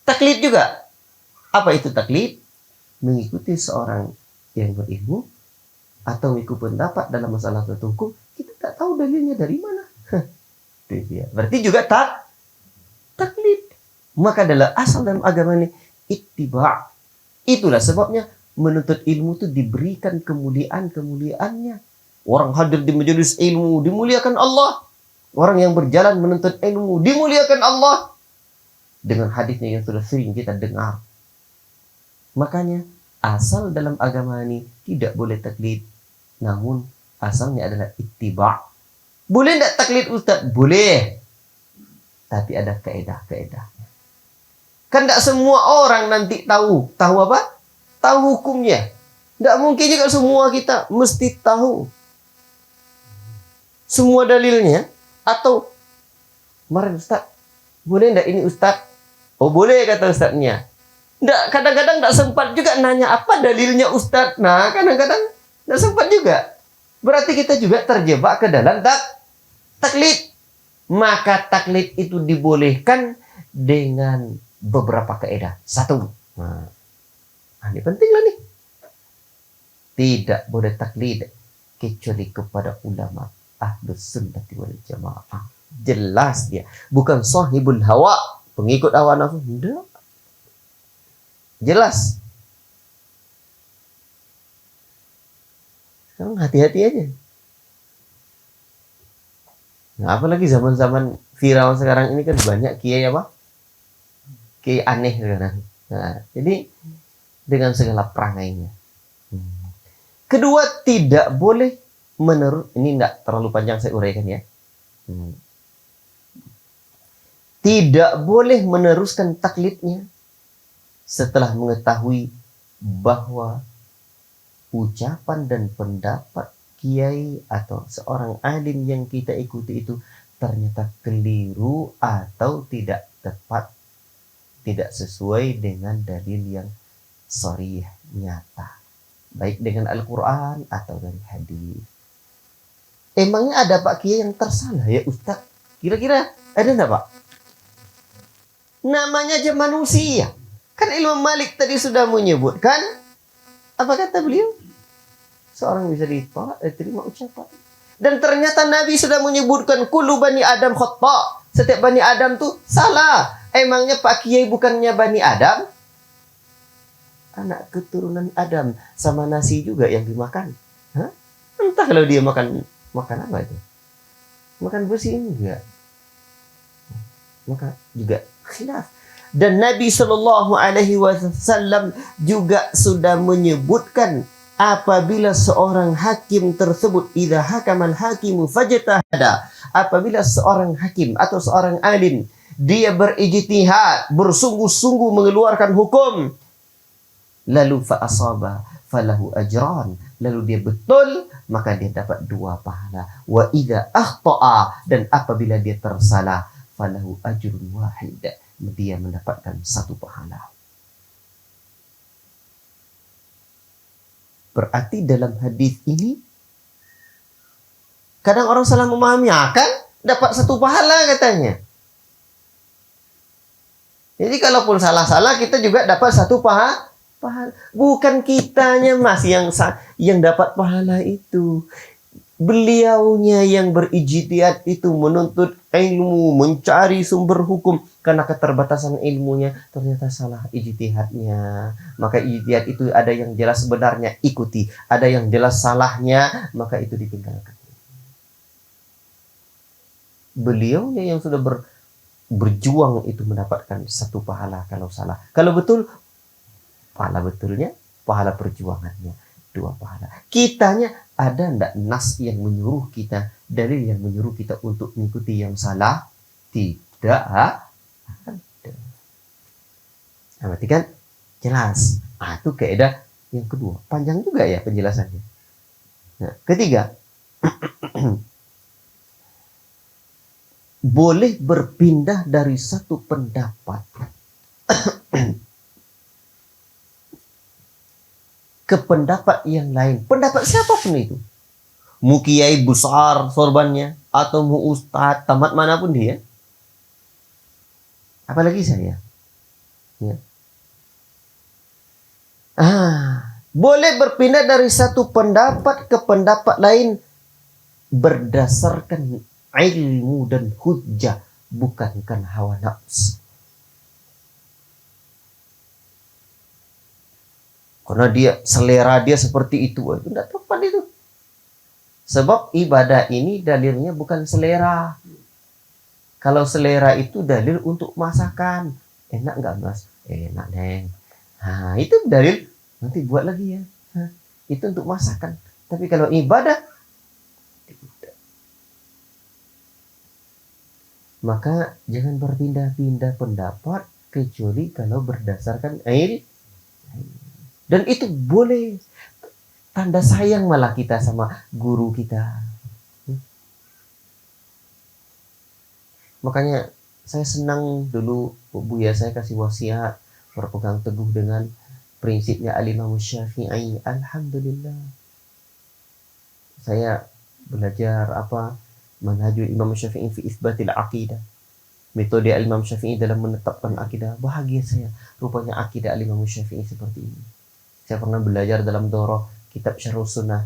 Taklid juga. Apa itu taklid? Mengikuti seorang yang berilmu atau mengikuti pendapat dalam masalah tertentu, kita tak tahu dalilnya dari mana. Itu dia. Berarti juga taklid. Maka adalah asal dalam agama ini ittiba'. Itulah sebabnya menuntut ilmu itu diberikan kemuliaan-kemuliaannya. Orang hadir di majelis ilmu dimuliakan Allah. Orang yang berjalan menuntut ilmu dimuliakan Allah. Dengan hadisnya yang sudah sering kita dengar. Makanya asal dalam agama ini tidak boleh taklid. Namun asalnya adalah ittiba'. Boleh tidak taklid Ustaz? Boleh. Tapi ada kaedah-kaedahnya. Kan tidak semua orang nanti tahu apa? Tahu hukumnya. Tidak mungkin juga semua kita mesti tahu semua dalilnya. Atau kemarin Ustaz, boleh tidak ini Ustaz? Oh boleh kata Ustaznya. Kadang-kadang tidak sempat juga nanya apa dalilnya Ustaz. Kadang-kadang tidak sempat juga. Berarti kita juga terjebak ke dalam taklid. Maka taklid itu dibolehkan dengan beberapa kaedah. Satu. Ini penting lah nih. Tidak boleh taklid kecuali kepada ulama Ahlus Sunnah wal Jamaah. Jelas dia. Bukan sahibul hawa, pengikut hawa nafsu. Tidak. Jelas. Sekarang hati-hati aja. Apalagi zaman-zaman viral sekarang ini kan banyak kiai apa? Kiai aneh sekarang. Jadi dengan segala perangainya. Kedua, tidak boleh ini tidak terlalu panjang saya uraikan ya. Tidak boleh meneruskan taklidnya setelah mengetahui bahwa ucapan dan pendapat kiai atau seorang alim yang kita ikuti itu ternyata keliru atau tidak tepat, tidak sesuai dengan dalil yang sharih nyata, baik dengan Al-Quran atau dari hadis. Emangnya ada Pak Kiai yang tersalah ya Ustaz? Kira-kira ada enggak Pak? Namanya aja manusia. Kan Imam Malik tadi sudah menyebutkan, apa kata beliau? Seorang bisa ditolak, diterima ucapan. Dan ternyata Nabi sudah menyebutkan kullu bani Adam khata'. Setiap bani Adam tuh salah. Emangnya Pak Kiai bukannya bani Adam? Anak keturunan Adam, sama nasi juga yang dimakan. Entah kalau dia makan apa itu. Makan besi enggak. Maka juga khilaf. Dan Nabi Shallallahu Alaihi Wasallam juga sudah menyebutkan apabila seorang hakim tersebut idza hakamal hakimu fajtahada, apabila seorang hakim atau seorang alim dia berijtihad, bersungguh-sungguh mengeluarkan hukum, lalu fa asaba falahu ajran, lalu dia betul, maka dia dapat 2 pahala. Wa idza akhta'a, dan apabila dia tersalah, falahu ajrun wahid, dia mendapatkan 1 pahala. Berarti dalam hadis ini kadang orang salah memahami, akan dapat 1 pahala katanya. Jadi kalaupun salah-salah kita juga dapat satu pahala. Bukan kitanya Mas yang dapat pahala itu. Beliaunya yang berijtihad itu, menuntut ilmu, mencari sumber hukum, karena keterbatasan ilmunya ternyata salah ijtihadnya. Maka ijtihad itu ada yang jelas benarnya, ikuti, ada yang jelas salahnya, maka itu ditinggalkan. Beliaunya yang sudah berjuang itu mendapatkan satu pahala kalau salah. Kalau betul, pahala betulnya, pahala perjuangannya, 2 pahala. Kitanya ada ndak nas yang menyuruh kita, dalil yang menyuruh kita untuk mengikuti yang salah? Tidak ada. Nah, berarti kan jelas. Itu kaidah yang kedua. Panjang juga ya penjelasannya. Nah, ketiga, boleh berpindah dari satu pendapat ke pendapat yang lain. Pendapat siapapun itu. Mu kiai besar sorbannya, atau mu ustadz tamat manapun dia. Apalagi saya. Ya. Boleh berpindah dari satu pendapat ke pendapat lain berdasarkan ilmu dan hujjah, bukankan hawa nafsu. Karena selera dia seperti itu tidak tepat itu. Sebab ibadah ini dalilnya bukan selera. Kalau selera itu dalil untuk masakan. Enak nggak Mas? Enak Neng. Itu dalil, nanti buat lagi ya. Itu untuk masakan. Tapi kalau ibadah, maka jangan berpindah-pindah pendapat kecuali kalau berdasarkan ilmu. Dan itu boleh. Tanda sayang malah kita sama guru kita. Makanya saya senang dulu Buya saya kasih wasiat berpegang teguh dengan prinsipnya Al-Imam Syafi'i. Alhamdulillah. Saya belajar manhajul Imam Syafi'i fi isbatil aqidah. Metode Al-Imam Syafi'i dalam menetapkan akidah. Bahagia saya. Rupanya akidah Al-Imam Syafi'i seperti ini. Saya pernah belajar dalam doroh kitab Syarh Sunnah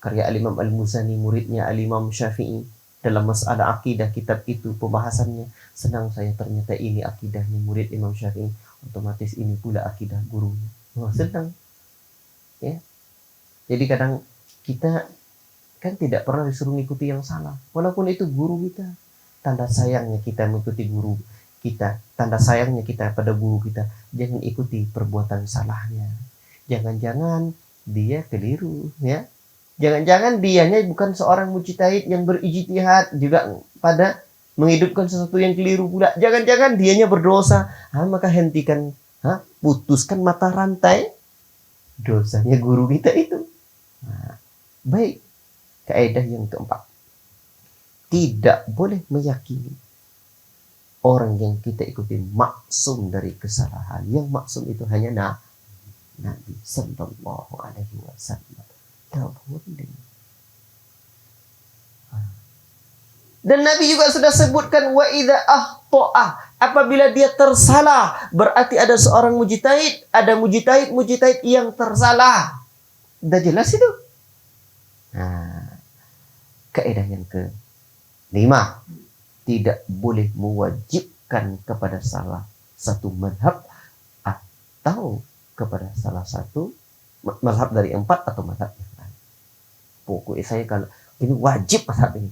karya Al-Imam Al-Muzani, muridnya Al-Imam Syafi'i. Dalam masalah akidah kitab itu pembahasannya. Senang saya, ternyata ini akidahnya murid Imam Syafi'i. Otomatis ini pula akidah gurunya. Senang. Ya. Jadi kadang kita kan tidak pernah disuruh mengikuti yang salah. Walaupun itu guru kita. Tanda sayangnya kita mengikuti guru kita. Tanda sayangnya kita pada guru kita. Jangan ikuti perbuatan salahnya. Jangan-jangan dia keliru, ya. Jangan-jangan dianya bukan seorang mujtahid yang berijtihad juga pada menghidupkan sesuatu yang keliru pula. Jangan-jangan dianya berdosa. Maka hentikan, putuskan mata rantai dosanya guru kita itu. Baik. Kaidah yang keempat. Tidak boleh meyakini orang yang kita ikuti maksum dari kesalahan. Yang maksum itu hanya Nabi Sallallahu Alaihi Wasallam. Tidak boleh. Dan Nabi juga sudah sebutkan wa idza akhta'a, apabila dia tersalah, berarti ada seorang mujtahid, ada mujtahid yang tersalah. Sudah jelas itu. Kaidah yang ke-5, tidak boleh mewajibkan kepada salah satu mazhab atau kepada salah satu mazhab dari 4 atau mazhab yang lain. Pokoknya saya kalau ini wajib mazhab ini.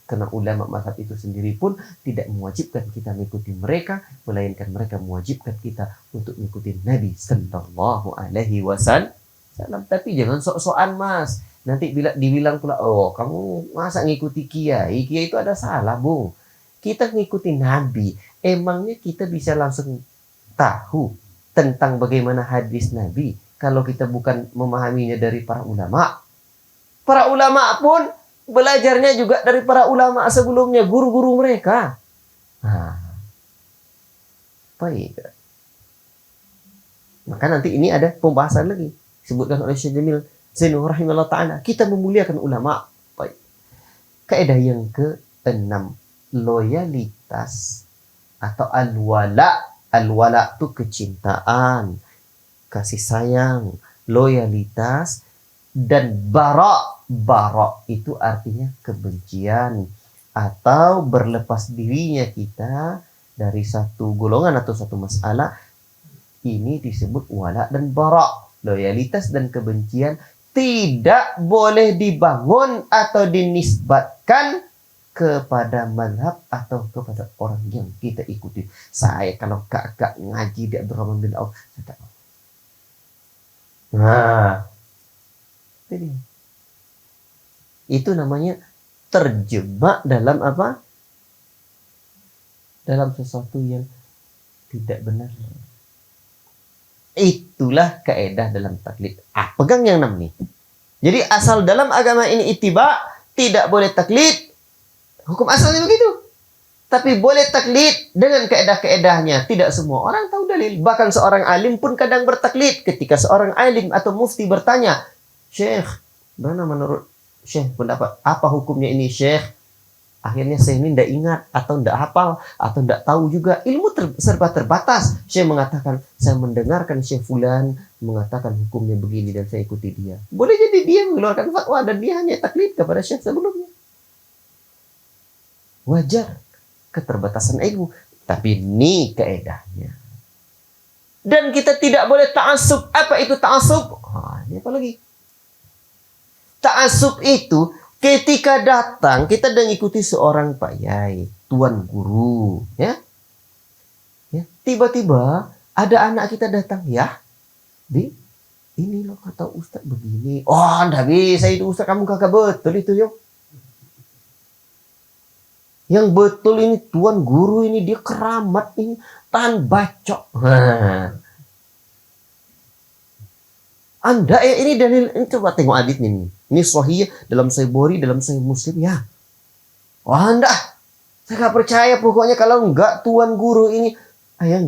Karena ulama mazhab itu sendiri pun tidak mewajibkan kita mengikuti mereka, melainkan mereka mewajibkan kita untuk mengikuti Nabi Sallallahu Alaihi Wasallam. Tapi jangan sok-sokan Mas. Nanti dibilang pula, kamu masa ngikuti kiai? Kiai itu ada salah, Bung. Kita ngikuti Nabi. Emangnya kita bisa langsung tahu tentang bagaimana hadis Nabi kalau kita bukan memahaminya dari para ulama. Para ulama pun belajarnya juga dari para ulama sebelumnya, guru-guru mereka. Baik. Maka nanti ini ada pembahasan lagi. Sebutkan oleh Syekh Jamil Zainul rahimahullah ta'ala. Kita memuliakan ulama. Baik. Kaidah yang ke-6. Loyalitas atau al-wala. Al-wala itu kecintaan, kasih sayang, loyalitas, dan bara. Bara itu artinya kebencian atau berlepas dirinya kita dari satu golongan atau satu masalah. Ini disebut wala dan bara. Loyalitas dan kebencian tidak boleh dibangun atau dinisbatkan kepada mazhab atau kepada orang yang kita ikuti. Saya kalau gak ngaji di Abdurrahman bin Auf, saya tak mau. Nah, itu namanya terjebak dalam apa? Dalam sesuatu yang tidak benar. Itulah kaedah dalam taklid. Pegang yang 6 nih. Jadi asal dalam agama ini ittiba, tidak boleh taklid. Hukum asalnya begitu. Tapi boleh taklid dengan kaedah-kaedahnya. Tidak semua orang tahu dalil. Bahkan seorang alim pun kadang bertaklid. Ketika seorang alim atau mufti bertanya, Syekh, mana menurut Syekh pendapat apa hukumnya ini Syekh? Akhirnya saya ini tidak ingat atau tidak hafal atau tidak tahu juga. Ilmu serba terbatas. Syekh mengatakan, saya mendengarkan Syekh Fulan mengatakan hukumnya begini dan saya ikuti dia. Boleh jadi dia mengeluarkan fatwa dan dia hanya taklid kepada Syekh sebelumnya. Wajar keterbatasan ilmu. Tapi ini kaedahnya. Dan kita tidak boleh ta'assub. Apa itu ta'assub? Ini apa lagi? Ta'assub itu ketika datang, kita mengikuti seorang Pak Yai, tuan guru, ya. Tiba-tiba ada anak kita datang, ya, ini loh kata Ustaz begini. Oh, enggak bisa itu Ustaz, kamu kagak betul itu, yuk. Yang betul ini tuan guru ini, dia keramat ini, tahan bacok. Anda ini dalil, ini coba tengok adit ini. Ini sahih dalam Sahih Bukhari, dalam Sahih Muslim, ya. Wah, Anda, saya gak percaya pokoknya kalau enggak tuan guru ini. Ayah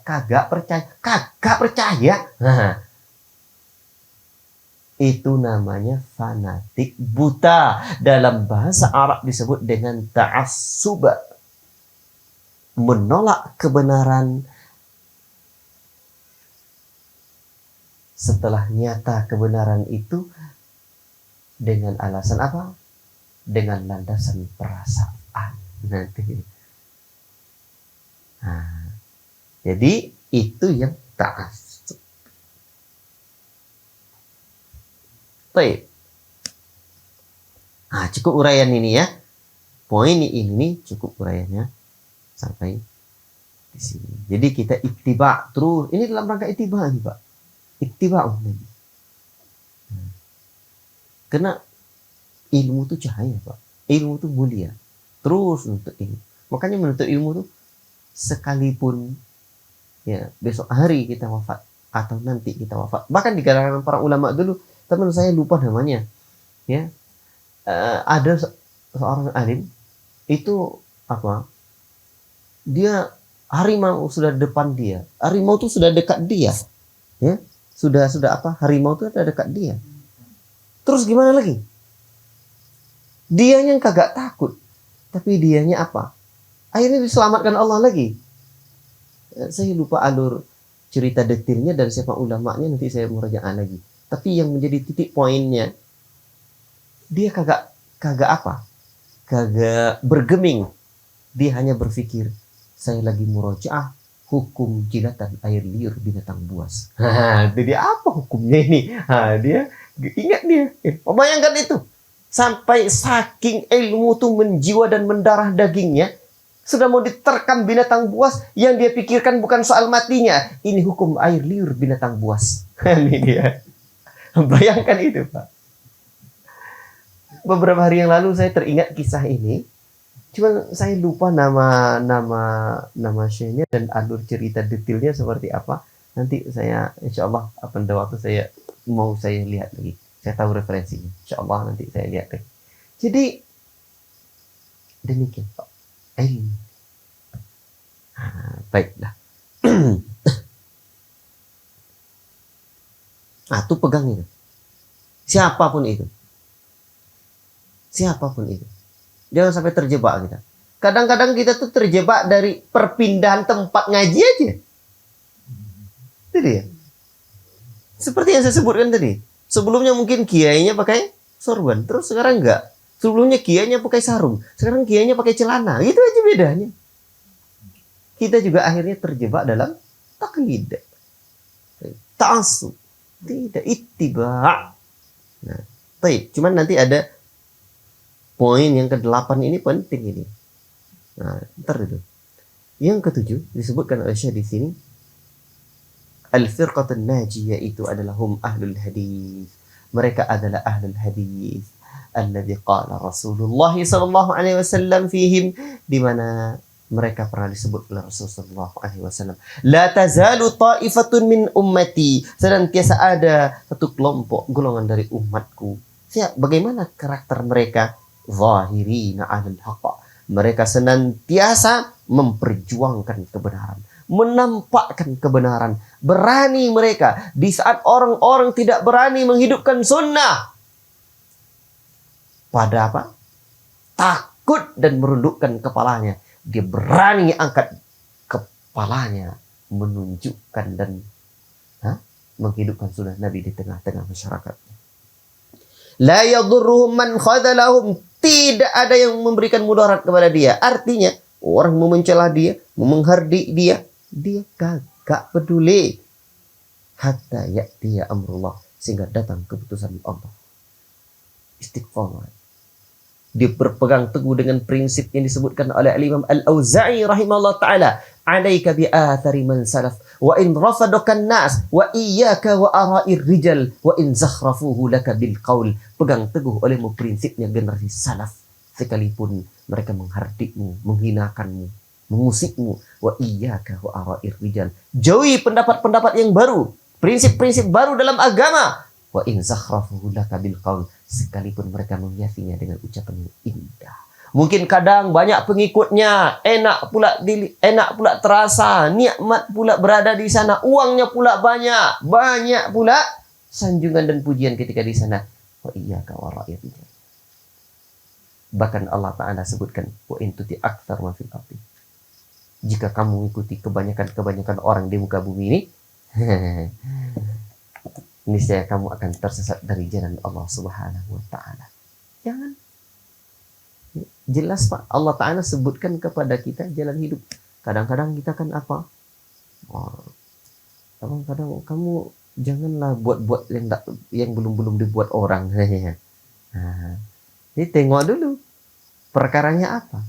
kagak percaya. Itu namanya fanatik buta. Dalam bahasa Arab disebut dengan ta'assub. Menolak kebenaran setelah nyata kebenaran itu dengan alasan apa? Dengan landasan perasaan. Nanti. Jadi itu yang ta'assub. Baik. Cukup uraian ini ya. Poin ini cukup uraiannya sampai di sini. Jadi kita ittiba terus. Ini dalam rangka ittiba nih, Pak. Ittiba'un Nabi. Karena ilmu itu cahaya, Pak. Ilmu itu mulia. Terus untuk ilmu. Makanya menuntut ilmu itu sekalipun ya besok hari kita wafat atau nanti kita wafat. Bahkan di kalangan para ulama dulu, teman saya lupa namanya. Ya. Ada seorang alim itu apa? Dia harimau sudah depan dia. Harimau itu sudah dekat dia. Ya. Sudah apa? Harimau itu ada dekat dia. Terus gimana lagi? Dianya kagak takut. Tapi dianya apa? Akhirnya diselamatkan Allah lagi. Saya lupa alur cerita detailnya dan siapa ulamanya, nanti saya murajaah lagi. Tapi yang menjadi titik poinnya, dia kagak apa? Kagak bergeming. Dia hanya berpikir, saya lagi murajaah hukum jilatan air liur binatang buas. Jadi apa hukumnya ini? Dia ingat dia. Bayangkan itu. Sampai saking ilmu itu menjiwa dan mendarah dagingnya, sudah mau diterkam binatang buas, yang dia pikirkan bukan soal matinya. Ini hukum air liur binatang buas. Ini dia. Bayangkan itu, Pak. Beberapa hari yang lalu saya teringat kisah ini. Cuma saya lupa nama syekhnya dan alur cerita detailnya seperti apa. Nanti saya insya Allah pada waktu saya lihat lagi. Saya tahu referensinya. Insya Allah nanti saya lihat lagi. Jadi demikian Pak. Baiklah. Tuh pegang itu. Siapapun itu. Jangan sampai terjebak kita. Kadang-kadang kita tuh terjebak dari perpindahan tempat ngaji aja. Itu dia. Seperti yang saya sebutkan tadi. Sebelumnya mungkin kiainya pakai sorban, terus sekarang enggak. Sebelumnya kiainya pakai sarung, sekarang kiainya pakai celana. Itu aja bedanya. Kita juga akhirnya terjebak dalam taklid. Ta'assub. Tidak ittiba'. Nah, baik. Cuman nanti ada poin yang ke-8 ini penting ini. Nah, ntar dulu. Yang ke-7 disebutkan oleh Syekh di sini. Al-firqatun najiyah itu adalah hum ahlul hadis. Mereka adalah ahlul hadis. Alladzi qala Rasulullah sallallahu alaihi wasallam fihim, di mana mereka pernah disebut oleh Rasulullah sallallahu alaihi wasallam. La tazalu ta'ifatun min ummati. Senantiasa ada satu kelompok golongan dari umatku. Bagaimana karakter mereka? Zahirina 'alal haqq. Mereka senantiasa memperjuangkan kebenaran, menampakkan kebenaran. Berani mereka di saat orang-orang tidak berani menghidupkan sunnah. Pada apa? Takut dan merundukkan kepalanya. Dia berani angkat kepalanya, menunjukkan dan menghidupkan sunnah Nabi di tengah-tengah masyarakat. La yadurruhum man khadalahum. Tidak ada yang memberikan mudarat kepada dia. Artinya, orang mau mencela dia, mau menghardik dia, dia kagak peduli. Hatta ya'tiya amrullah. Sehingga datang keputusan Allah. Istiqamah. Dia berpegang teguh dengan prinsip yang disebutkan oleh Imam Al-Auza'i rahimahullah ta'ala. Alaika bi'athari man salaf. Wa in rafadukan nas. Wa iyaka wa ara'ir rijal. Wa in zakhrafuhu laka bil qawl. Pegang teguh olehmu prinsipnya generasi salaf. Sekalipun mereka menghardikmu, menghinakanmu, mengusikmu. Wa iyaka wa ara'ir rijal. Jauhi pendapat-pendapat yang baru. Prinsip-prinsip baru dalam agama. Wa in zakhrafuhu laka bil qawl. Sekalipun mereka menghiasinya dengan ucapan yang indah. Mungkin kadang banyak pengikutnya, enak pula terasa, nikmat pula berada di sana, uangnya pula banyak pula sanjungan dan pujian ketika di sana. Wa iyyaka wa ra'yat. Bahkan Allah Ta'ala sebutkan, wa in tuti aktsar ma fil ardi. Jika kamu mengikuti kebanyakan orang di muka bumi ini, niscaya kamu akan tersesat dari jalan Allah Subhanahu wa Ta'ala. Jangan. Jelas Pak, Allah Ta'ala sebutkan kepada kita jalan hidup. Kadang-kadang kita kan apa? Kadang-kadang kamu janganlah buat-buat yang belum dibuat orang. Nah, jadi tengok dulu perkaranya apa.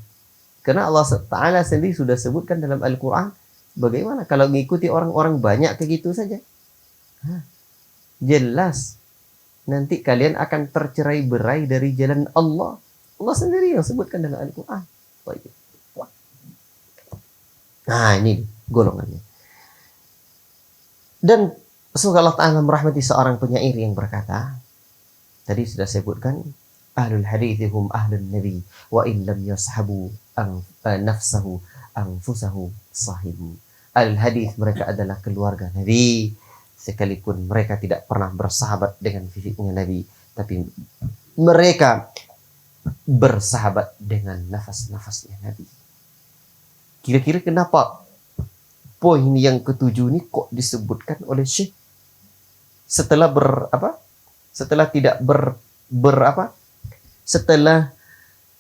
Karena Allah Ta'ala sendiri sudah sebutkan dalam Al-Quran. Bagaimana kalau mengikuti orang-orang banyak kayak gitu saja. Jelas nanti kalian akan tercerai-berai dari jalan Allah. Allah sendiri yang sebutkan dalam Al-Quran. Nah, ini golongannya. Dan semoga Allah Ta'ala merahmati seorang penyair yang berkata, tadi sudah sebutkan, ahlul hadithi hum ahlun nabi, wa in lam yashabu nafsahu anfusahu sahibu. Ahlul hadith, mereka adalah keluarga Nabi, sekalipun mereka tidak pernah bersahabat dengan fisiknya Nabi, tapi mereka bersahabat dengan nafas-nafasnya Nabi. Kira-kira kenapa poin yang ke-7 ini kok disebutkan oleh Syekh setelah setelah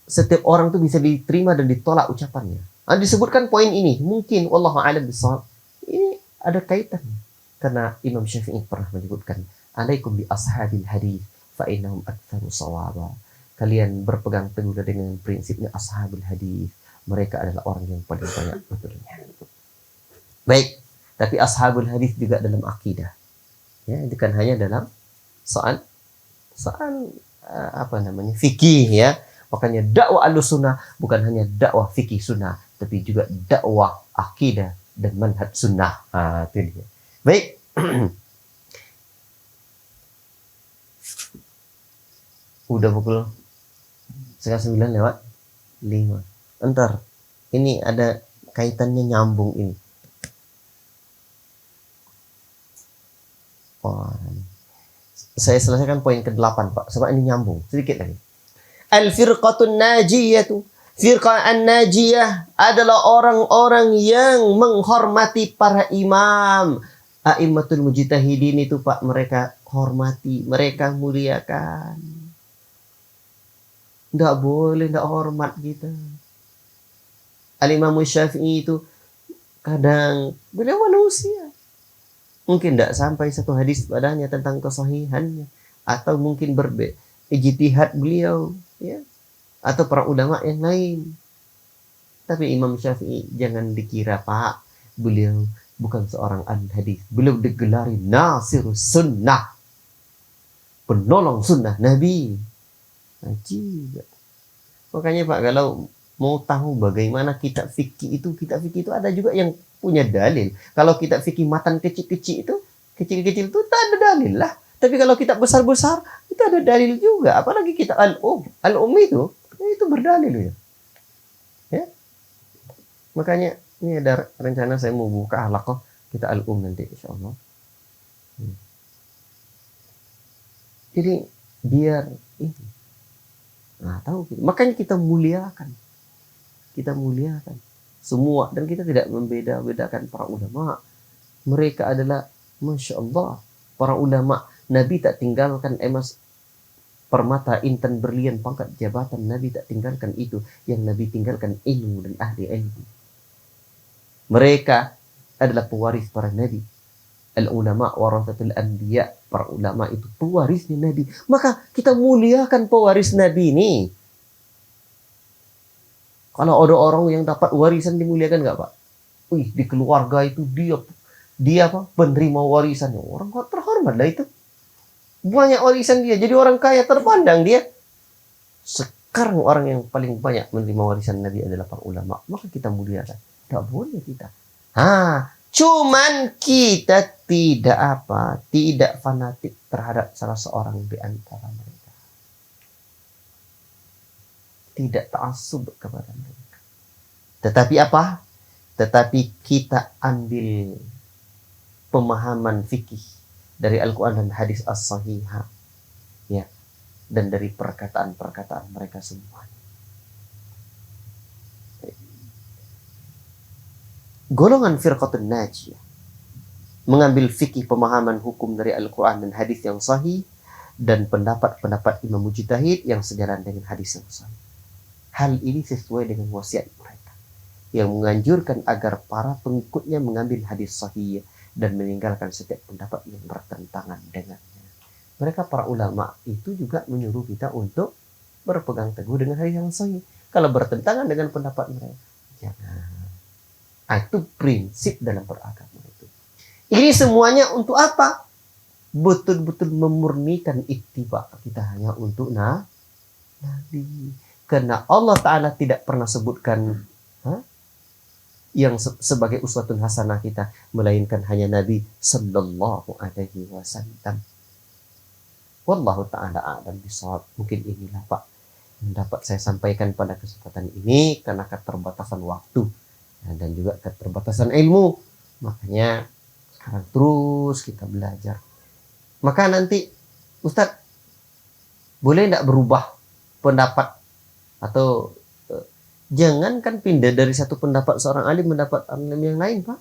setiap orang itu bisa diterima dan ditolak ucapannya. Disebutkan poin ini, mungkin wallahu a'lam bishawab. Ini ada kaitan karena Imam Syafi'i pernah menyebutkan, alaikum bi ashabil hadis fa innahum aktsaru shawaba. Kalian berpegang teguh dengan prinsipnya ashabul hadis. Mereka adalah orang yang paling banyak betulnya. Baik, tapi ashabul hadis juga dalam akidah. Ya, itu kan hanya dalam soal fikih ya. Makanya dakwah Ahlussunnah bukan hanya dakwah fikih sunnah, tapi juga dakwah akidah dan manhaj sunnah. Itu dia. Baik. Udah pukul 9:05. Entar, ini ada kaitannya nyambung ini. Saya selesaikan poin ke-8 Pak, sebab ini nyambung sedikit lagi. Al-firqatun najiyatu Firqah An-Najiyah adalah orang-orang yang menghormati para imam. A'immatul mujtahidin itu Pak, mereka hormati, mereka muliakan. Tidak boleh tidak hormat kita. Al-Imam Syafi'i itu kadang beliau manusia. Mungkin tidak sampai satu hadis padanya tentang kesahihannya, atau mungkin ijtihad beliau, ya, atau para ulama yang lain. Tapi Imam Syafi'i jangan dikira Pak, beliau bukan seorang ahli hadis. Beliau digelari Nasirus Sunnah, penolong sunnah Nabi. Ajib. Makanya Pak, kalau mau tahu bagaimana kitab fikih itu ada juga yang punya dalil. Kalau kitab fikih matan kecil-kecil itu tak ada dalil lah. Tapi kalau kitab besar-besar itu ada dalil juga. Apalagi kitab Al-Um itu berdalil ya. Ya. Makanya ini ada rencana saya mau buka halaqah kita Al-Um nanti insyaallah. Jadi biar ini. Nah, tahu. Makanya kita muliakan semua, dan kita tidak membeda-bedakan para ulama. Mereka adalah Masya Allah, para ulama. Nabi tak tinggalkan emas, permata, intan, berlian, pangkat, jabatan. Nabi tak tinggalkan itu. Yang Nabi tinggalkan ilmu dan ahli ilmu. Mereka adalah pewaris para nabi. Al-ulama warathatul anbiya. Para ulama itu pewarisnya Nabi. Maka kita muliakan pewaris Nabi ini. Kalau ada orang yang dapat warisan dimuliakan nggak Pak? Wih, di keluarga itu dia apa? Penerima warisannya. Orang kok terhormat lah itu. Banyak warisan dia. Jadi orang kaya terpandang dia. Sekarang orang yang paling banyak menerima warisan Nabi adalah para ulama. Maka kita muliakan. Tidak boleh kita. Cuman kita tidak fanatik terhadap salah seorang di antara mereka. Tidak ta'assub kepada mereka. Tetapi apa? Tetapi kita ambil pemahaman fikih dari Al-Quran dan hadis as-sahihah, ya, dan dari perkataan-perkataan mereka semua. Golongan Firqatun Najiyah mengambil fikih pemahaman hukum dari Al-Quran dan hadis yang sahih, dan pendapat-pendapat Imam Mujtahid yang sejalan dengan hadis yang sahih. Hal ini sesuai dengan wasiat mereka yang menganjurkan agar para pengikutnya mengambil hadis sahih dan meninggalkan setiap pendapat yang bertentangan dengannya. Mereka para ulama itu juga menyuruh kita untuk berpegang teguh dengan hadis yang sahih. Kalau bertentangan dengan pendapat mereka, jangan. Itu prinsip dalam beragama itu. Ini semuanya untuk apa? Betul-betul memurnikan ittiba kita hanya untuk Nabi. Karena Allah Ta'ala tidak pernah sebutkan yang sebagai uswatun hasanah kita, melainkan hanya Nabi Sallallahu Alaihi Wasallam. Wallahu Ta'ala a'lam bishawab. Mungkin inilah Pak yang dapat saya sampaikan pada kesempatan ini, karena keterbatasan waktu dan juga keterbatasan ilmu. Makanya sekarang terus kita belajar. Maka nanti Ustadz boleh tidak berubah pendapat, atau jangankan pindah dari satu pendapat seorang alim mendapat alim yang lain Pak.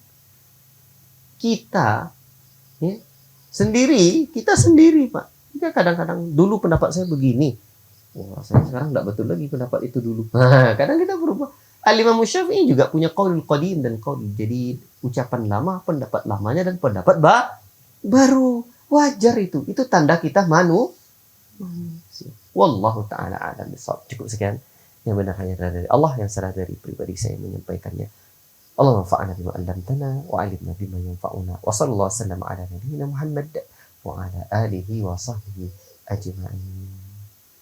Kita kita sendiri Pak. Kita kadang-kadang dulu pendapat saya begini, saya sekarang tidak betul lagi pendapat itu dulu. Kadang kita berubah. Al-Imam Syafi'i juga punya qaulul qadim dan qaulul jadid, ucapan lama, pendapat lamanya, dan pendapat baru. Wajar itu tanda kita manusia. Wallahu ta'ala a'lam bishawab. Cukup sekian. Yang benar hanya dari Allah, yang salah dari pribadi saya menyampaikannya. Allah manfa'ana bima 'allamtana wa 'allimna bima yanfa'una. Wa sallallahu wasallam ala nabiyyina Muhammad wa ala alihi wa sahbihi ajma'in.